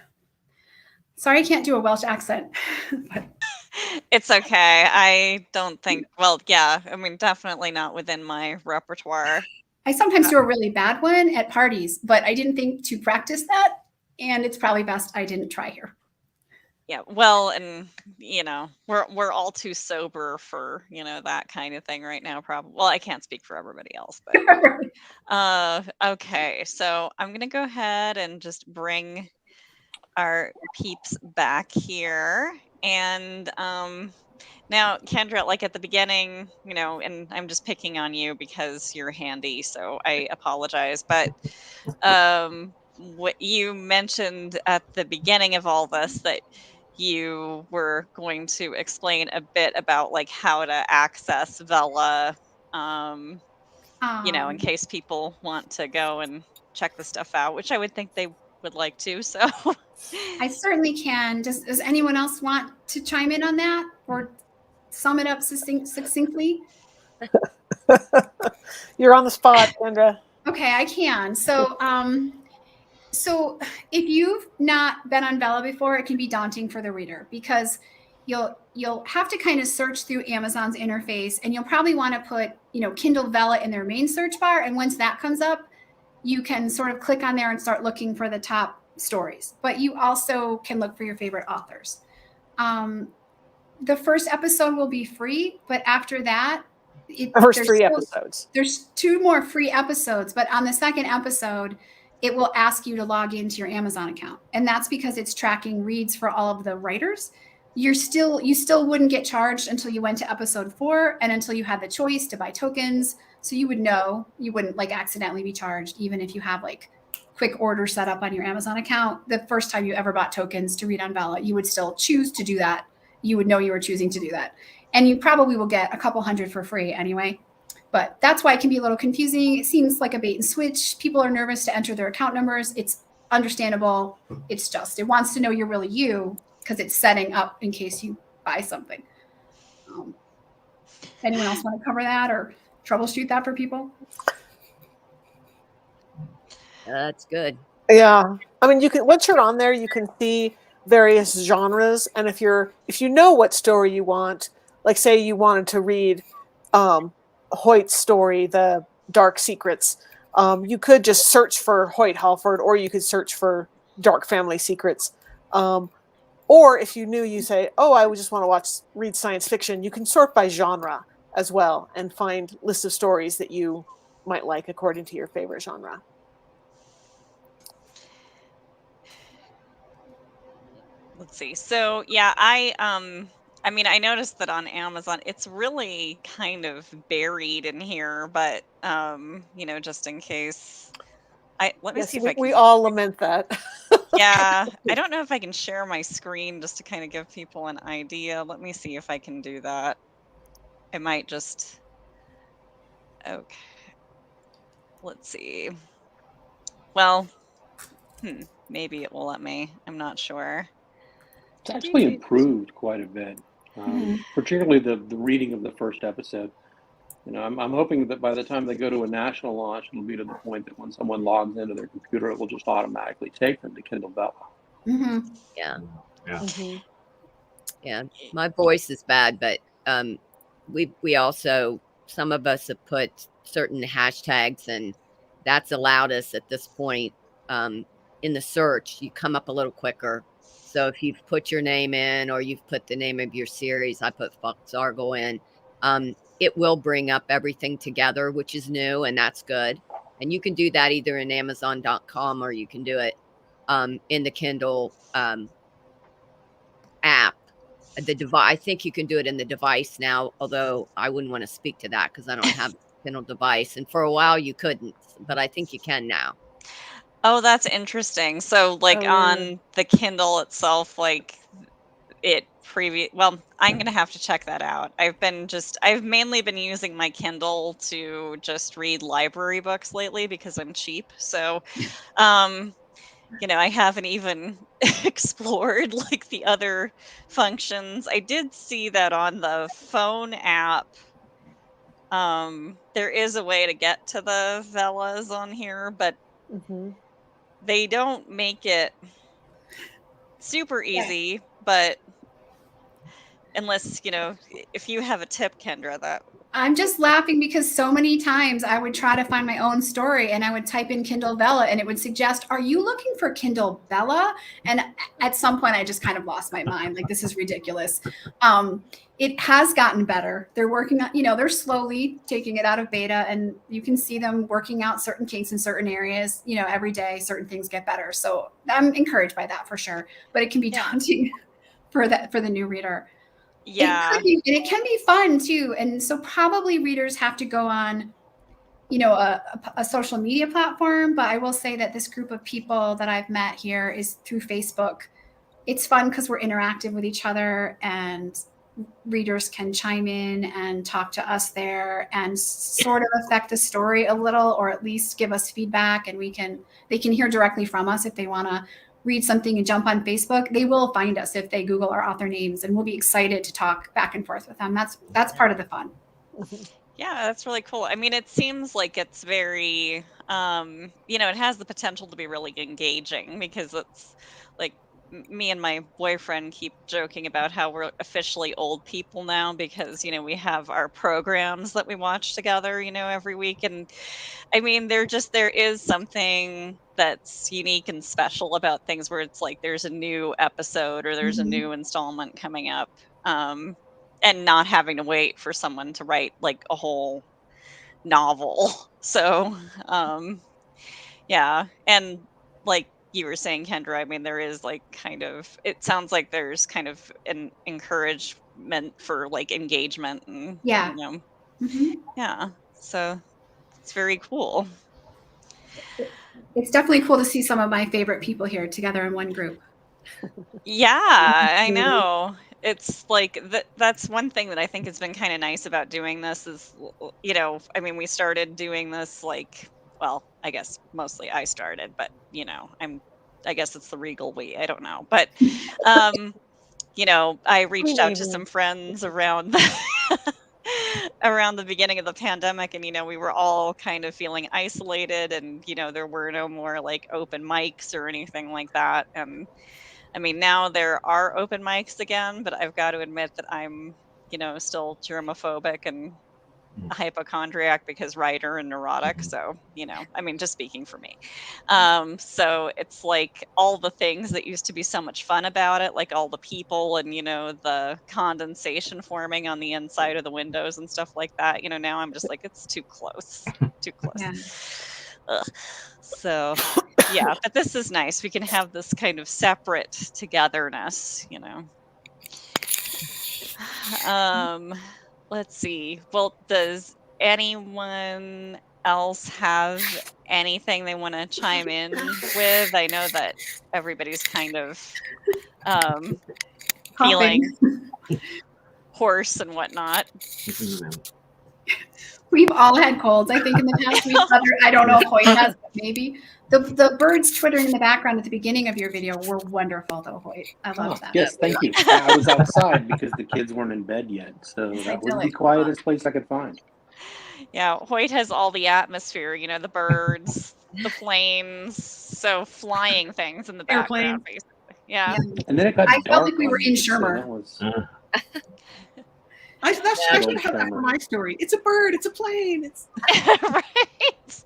Sorry I can't do a Welsh accent. But It's okay. I don't think, well, yeah, I mean, definitely not within my repertoire. I sometimes do a really bad one at parties, but I didn't think to practice that, and it's probably best I didn't try here. Yeah, well, and we're all too sober for that kind of thing right now. Probably. Well, I can't speak for everybody else, but okay. So I'm gonna go ahead and just bring our peeps back here, and now, Kendra, like at the beginning, and I'm just picking on you because you're handy, so I apologize, but what you mentioned at the beginning of all this, that you were going to explain a bit about like how to access Vella, in case people want to go and check the stuff out, which I would think they would like to. So I certainly can. Does anyone else want to chime in on that or sum it up succinctly? You're on the spot, Kendra. Okay, I can. So if you've not been on Vella before, it can be daunting for the reader because you'll have to kind of search through Amazon's interface, and you'll probably want to put Kindle Vella in their main search bar, and once that comes up, you can sort of click on there and start looking for the top stories. But you also can look for your favorite authors. The first episode will be free, but after that, there's 3 episodes. There's 2 more free episodes, but on the second episode, it will ask you to log into your Amazon account. And that's because it's tracking reads for all of the writers. You still wouldn't get charged until you went to episode 4 and until you had the choice to buy tokens. So you would know you wouldn't like accidentally be charged, even if you have like quick order set up on your Amazon account. The first time you ever bought tokens to read on Vella, you would still choose to do that. You would know you were choosing to do that. And you probably will get a couple hundred for free anyway. But that's why it can be a little confusing. It seems like a bait and switch. People are nervous to enter their account numbers. It's understandable. It wants to know you're really you because it's setting up in case you buy something. Anyone else want to cover that or troubleshoot that for people? That's good. Yeah. I mean, you can, once you're on there, you can see various genres. And if you know what story you want, like say you wanted to read Hoyt's story, The Dark Secrets, you could just search for Hoyt Halford, or you could search for Dark Family Secrets. Or if you say, oh, I would just want to read science fiction, you can sort by genre as well and find lists of stories that you might like according to your favorite genre. let's see. So yeah, I mean, I noticed that on Amazon, it's really kind of buried in here, but just in case. Let me Yes, see if I we can. all lament that. Yeah, I don't know if I can share my screen just to kind of give people an idea. Let me see if I can do that. I might just. Okay, let's see. Well, maybe it will let me. I'm not sure. It's actually improved quite a bit, particularly the reading of the first episode. I'm hoping that by the time they go to a national launch, it'll be to the point that when someone logs into their computer, it will just automatically take them to Kindle Vella. Mm-hmm. Yeah. Yeah. Yeah. My voice is bad, but we also, some of us have put certain hashtags, and that's allowed us at this point in the search, you come up a little quicker. So if you've put your name in, or you've put the name of your series, I put Fox Argo in, it will bring up everything together, which is new, and that's good. And you can do that either in Amazon.com, or you can do it in the Kindle app. The device, I think you can do it in the device now, although I wouldn't want to speak to that because I don't have a Kindle device. And for a while you couldn't, but I think you can now. Oh, that's interesting. So, like Oh, yeah. on the Kindle itself, like well, I'm gonna have to check that out. I've mainly been using my Kindle to just read library books lately because I'm cheap. So, um, I haven't even explored like the other functions. I did see that on the phone app, there is a way to get to the Vellas on here, but Mm-hmm. they don't make it super Yeah. easy. But unless, if you have a tip, Kendra, that. I'm just laughing because so many times I would try to find my own story and I would type in Kindle Vella and it would suggest, "Are you looking for Kindle Bella?" And at some point I just kind of lost my mind. Like, this is ridiculous. It has gotten better. They're working on, they're slowly taking it out of beta, and you can see them working out certain kinks in certain areas, every day, certain things get better. So I'm encouraged by that for sure. But it can be Yeah. daunting for the new reader. Yeah. It can be fun too. And so probably readers have to go on, a social media platform. But I will say that this group of people that I've met here is through Facebook. It's fun because we're interactive with each other, and readers can chime in and talk to us there and sort of affect the story a little, or at least give us feedback, and they can hear directly from us. If they want to read something and jump on Facebook, they will find us if they Google our author names, and we'll be excited to talk back and forth with them. That's part of the fun. Yeah, that's really cool. I mean, it seems like it's very, it has the potential to be really engaging because it's like me and my boyfriend keep joking about how we're officially old people now because, we have our programs that we watch together, every week. And I mean, there is something that's unique and special about things where it's like there's a new episode or there's a Mhm. new installment coming up. Um, and not having to wait for someone to write like a whole novel. So, yeah. And like you were saying, Kendra, I mean, there is like it sounds like there's kind of an encouragement for like engagement and, Yeah. Mhm. yeah. So it's very cool. It's definitely cool to see some of my favorite people here together in one group. Yeah, I Mhm. know. It's like that's one thing that I think has been kind of nice about doing this is, I mean, we started doing this like, well, I guess mostly I started, but I guess it's the regal we, I don't know. But um, I reached out to Renaming. some friends around around the beginning of the pandemic, and we were all kind of feeling isolated, and there were no more like open mics or anything like that. And I mean, now there are open mics again, but I've got to admit that I'm, still germophobic and a hypochondriac because writer and neurotic. So, I mean, just speaking for me. So it's like all the things that used to be so much fun about it, like all the people and, the condensation forming on the inside of the windows and stuff like that. Now I'm just like, it's too close, too close. Yeah. Ugh. So, Yeah, but this is nice. We can have this kind of separate togetherness, Um, let's see. Well, does anyone else have anything they want to chime in with? I know that everybody's kind of um, Coughing. feeling hoarse and whatnot. We've all had colds, I think, in the past week. I don't know if Hoyt has, but maybe. The birds twittering in the background at the beginning of your video were wonderful, though, Hoyt. I loved that. Yes, thank you. I was outside because the kids weren't in bed yet, so It's that was the idyllic. quietest place I could find. Yeah, Hoyt has all the atmosphere, the birds, the planes, so flying things in the background, Airplane. basically. Yeah. And then it got I felt dark like we were on in me, so Shermer. that was I Good should old have that for Shermer. my story. It's a bird. It's a plane. It's Right.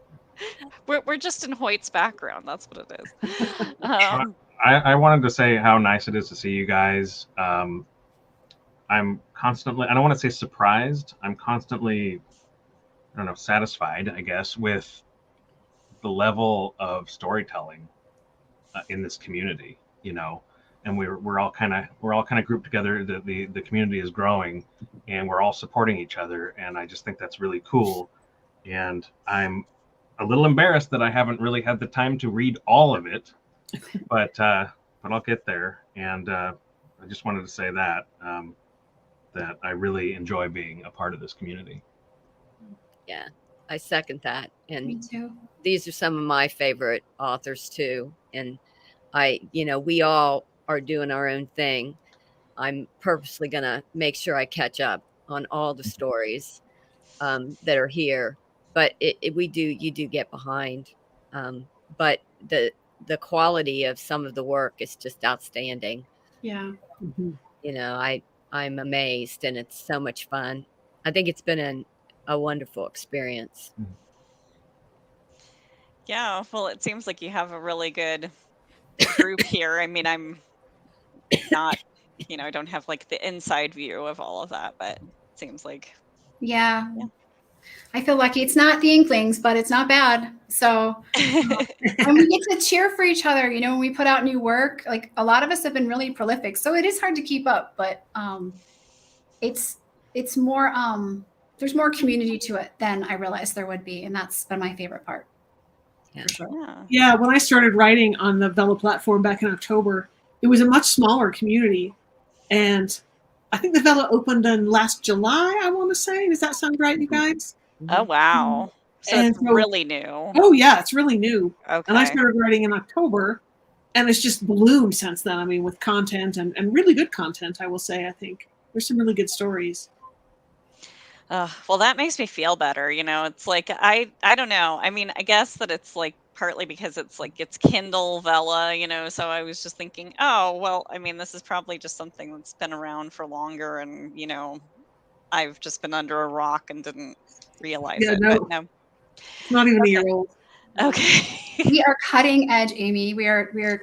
We're just in Hoyt's background. That's what it is. I wanted to say how nice it is to see you guys. I'm constantly, I don't want to say surprised. I'm constantly, I don't know, satisfied, I guess, with the level of storytelling in this community, and we're all kind of grouped together. The community is growing, and we're all supporting each other, and I just think that's really cool. And I'm a little embarrassed that I haven't really had the time to read all of it, but I'll get there. And I just wanted to say that that I really enjoy being a part of this community. Yeah, I second that. Me And too. these are some of my favorite authors too. And we all are doing our own thing. I'm purposely going to make sure I catch up on all the stories that are here. But you do get behind. But the quality of some of the work is just outstanding. Yeah. I'm amazed, and it's so much fun. I think it's been a wonderful experience. Yeah, well, it seems like you have a really good group here. I mean, I'm not, I don't have like the inside view of all of that, but it seems like. Yeah. I feel lucky. It's not the Inklings, but it's not bad. So, and we get to cheer for each other. When we put out new work, like a lot of us have been really prolific, so it is hard to keep up. But it's more. There's more community to it than I realized there would be, and that's been my favorite part. Yeah. For sure. Yeah, when I started writing on the Vella platform back in October, it was a much smaller community, and I think the Vella opened in last July. I want to say, does that sound right, you guys? Oh wow! So And it's really new. Oh yeah, it's really new. Okay. And I started writing in October, and it's just bloomed since then. I mean, with content and really good content, I will say. I think there's some really good stories. Well, that makes me feel better. It's like I don't know. I mean, I guess that it's like partly because it's like it's Kindle Vella, so I was just thinking, oh, well, I mean, this is probably just something that's been around for longer, and I've just been under a rock and didn't realize it. No, But no. It's not even a year old. Okay. We are cutting edge, Amy. We are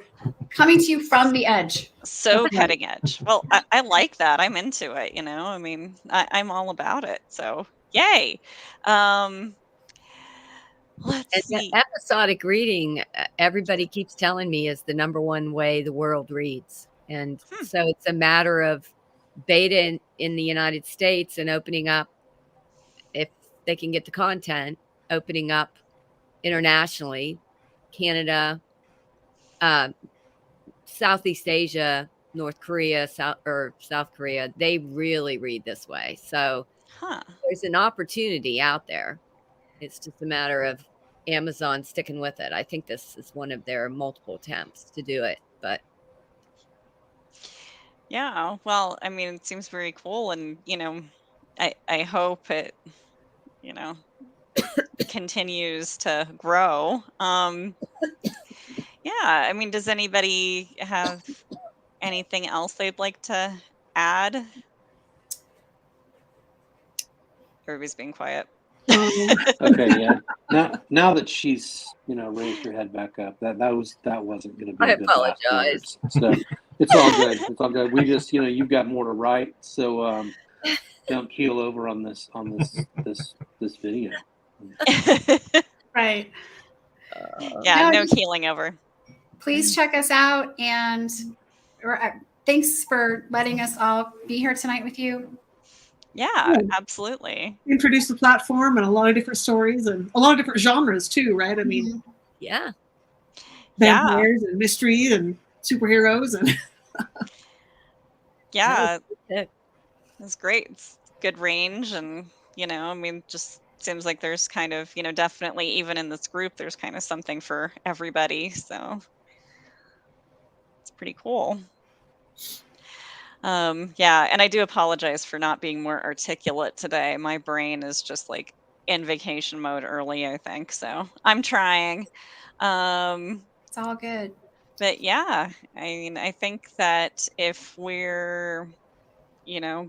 coming to you from the edge. So cutting edge. Well, I like that. I'm into it. I mean, I'm all about it. So yay. Let's see. Episodic reading, everybody keeps telling me, is the number one way the world reads. And so it's a matter of beta in the United States and opening up, if they can get the content, opening up internationally, Canada, Southeast Asia, North Korea, South Korea. They really read this way. So there's an opportunity out there. It's just a matter of Amazon sticking with it. I think this is one of their multiple attempts to do it, but yeah, well, I mean, it seems very cool, and I hope it continues to grow. Yeah, I mean, does anybody have anything else they'd like to add? Everybody's being quiet. Okay, yeah. Now that she's raised her head back up, that wasn't going to be I a good last apologize. words. So it's all good. It's all good. We just you've got more to write, so don't keel over on this video. Right. Yeah, No, no just keeling over. please check us out, and thanks for letting us all be here tonight with you. Yeah, Yeah. absolutely. Introduce the platform and a lot of different stories and a lot of different genres too, right? I mean, Mhm. Yeah. Yeah, vampires and mystery and superheroes and yeah, Pick. it's great. It's good range, and I mean, just seems like there's kind of, definitely even in this group, there's kind of something for everybody. So it's pretty cool. Yeah, and I do apologize for not being more articulate today. My brain is just like in vacation mode early, I think. So I'm trying. Um, It's all good. but yeah, I mean, I think that if we're,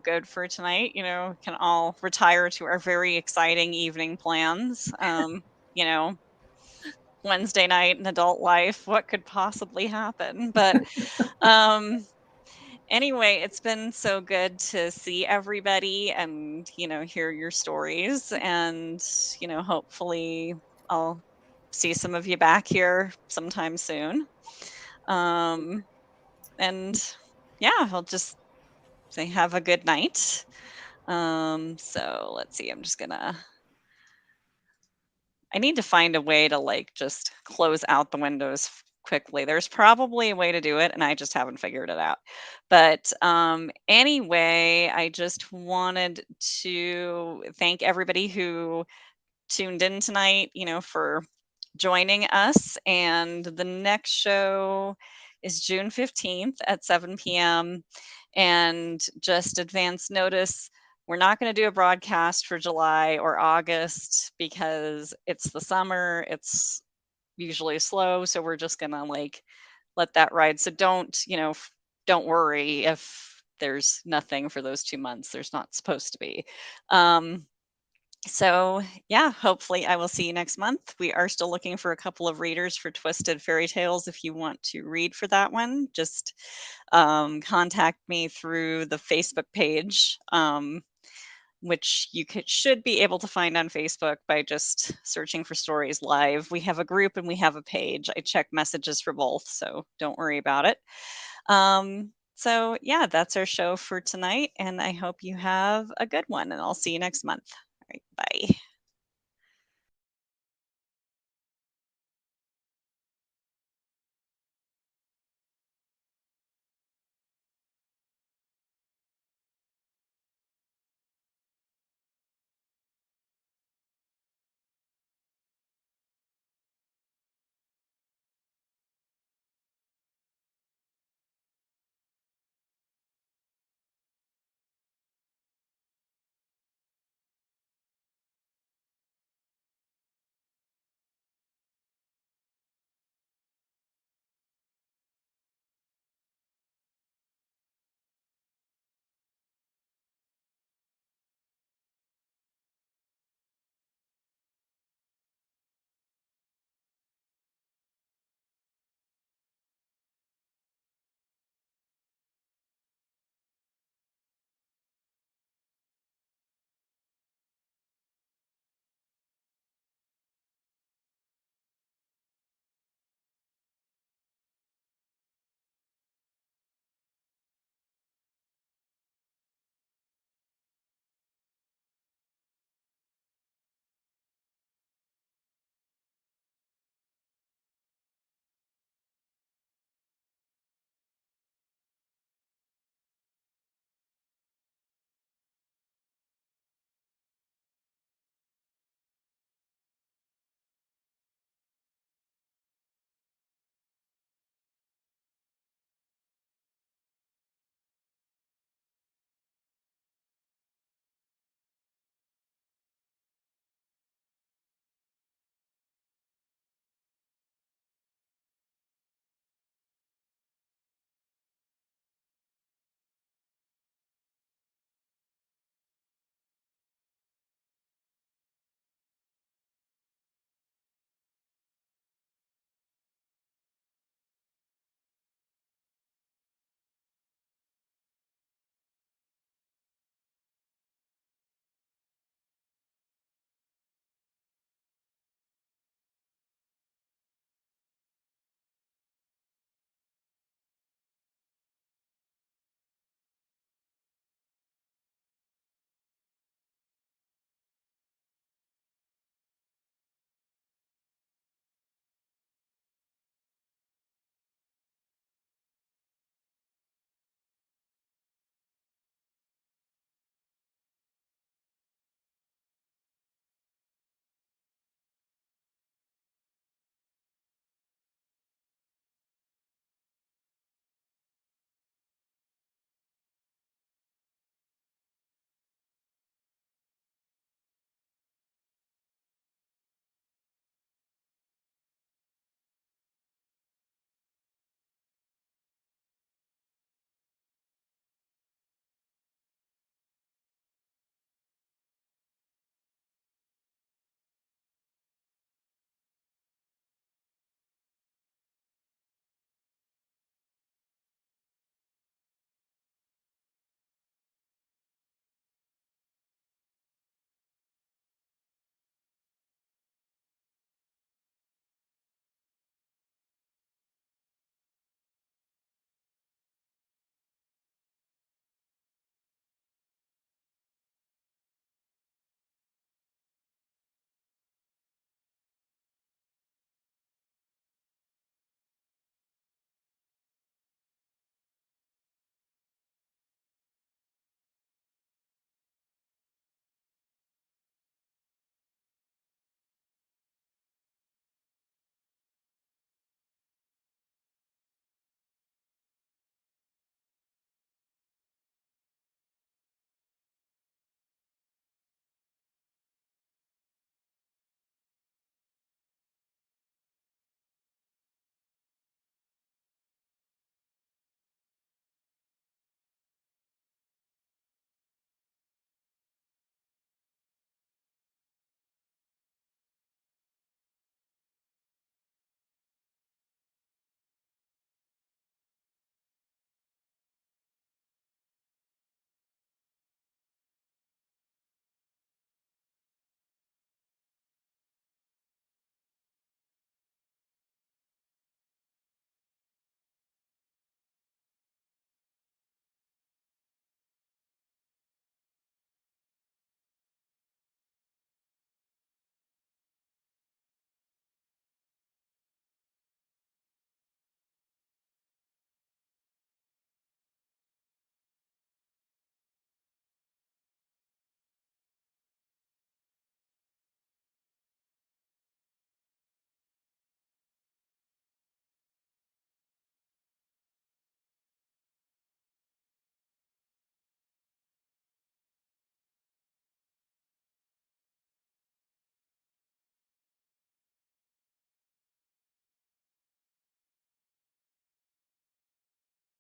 good for tonight, can all retire to our very exciting evening plans. You know, Wednesday night in adult life, what could possibly happen? But um anyway, it's been so good to see everybody and, hear your stories. And, hopefully I'll see some of you back here sometime soon. Um, and yeah, I'll just say have a good night. So let's see, I need to find a way to like just close out the windows quickly. There's probably a way to do it, and I just haven't figured it out. But anyway, I just wanted to thank everybody who tuned in tonight, for joining us. And the next show is June 15th at 7 p.m. And just advance notice, we're not going to do a broadcast for July or August because it's the summer. It's usually slow. So we're just going to like let that ride. So don't worry if there's nothing for those 2 months. There's not supposed to be. So yeah, hopefully I will see you next month. We are still looking for a couple of readers for Twisted Fairy Tales. If you want to read for that one, just contact me through the Facebook page, which you should be able to find on Facebook by just searching for Stories Live. We have a group and we have a page. I check messages for both, so don't worry about it. So yeah, that's our show for tonight, and I hope you have a good one, and I'll see you next month. All right, bye.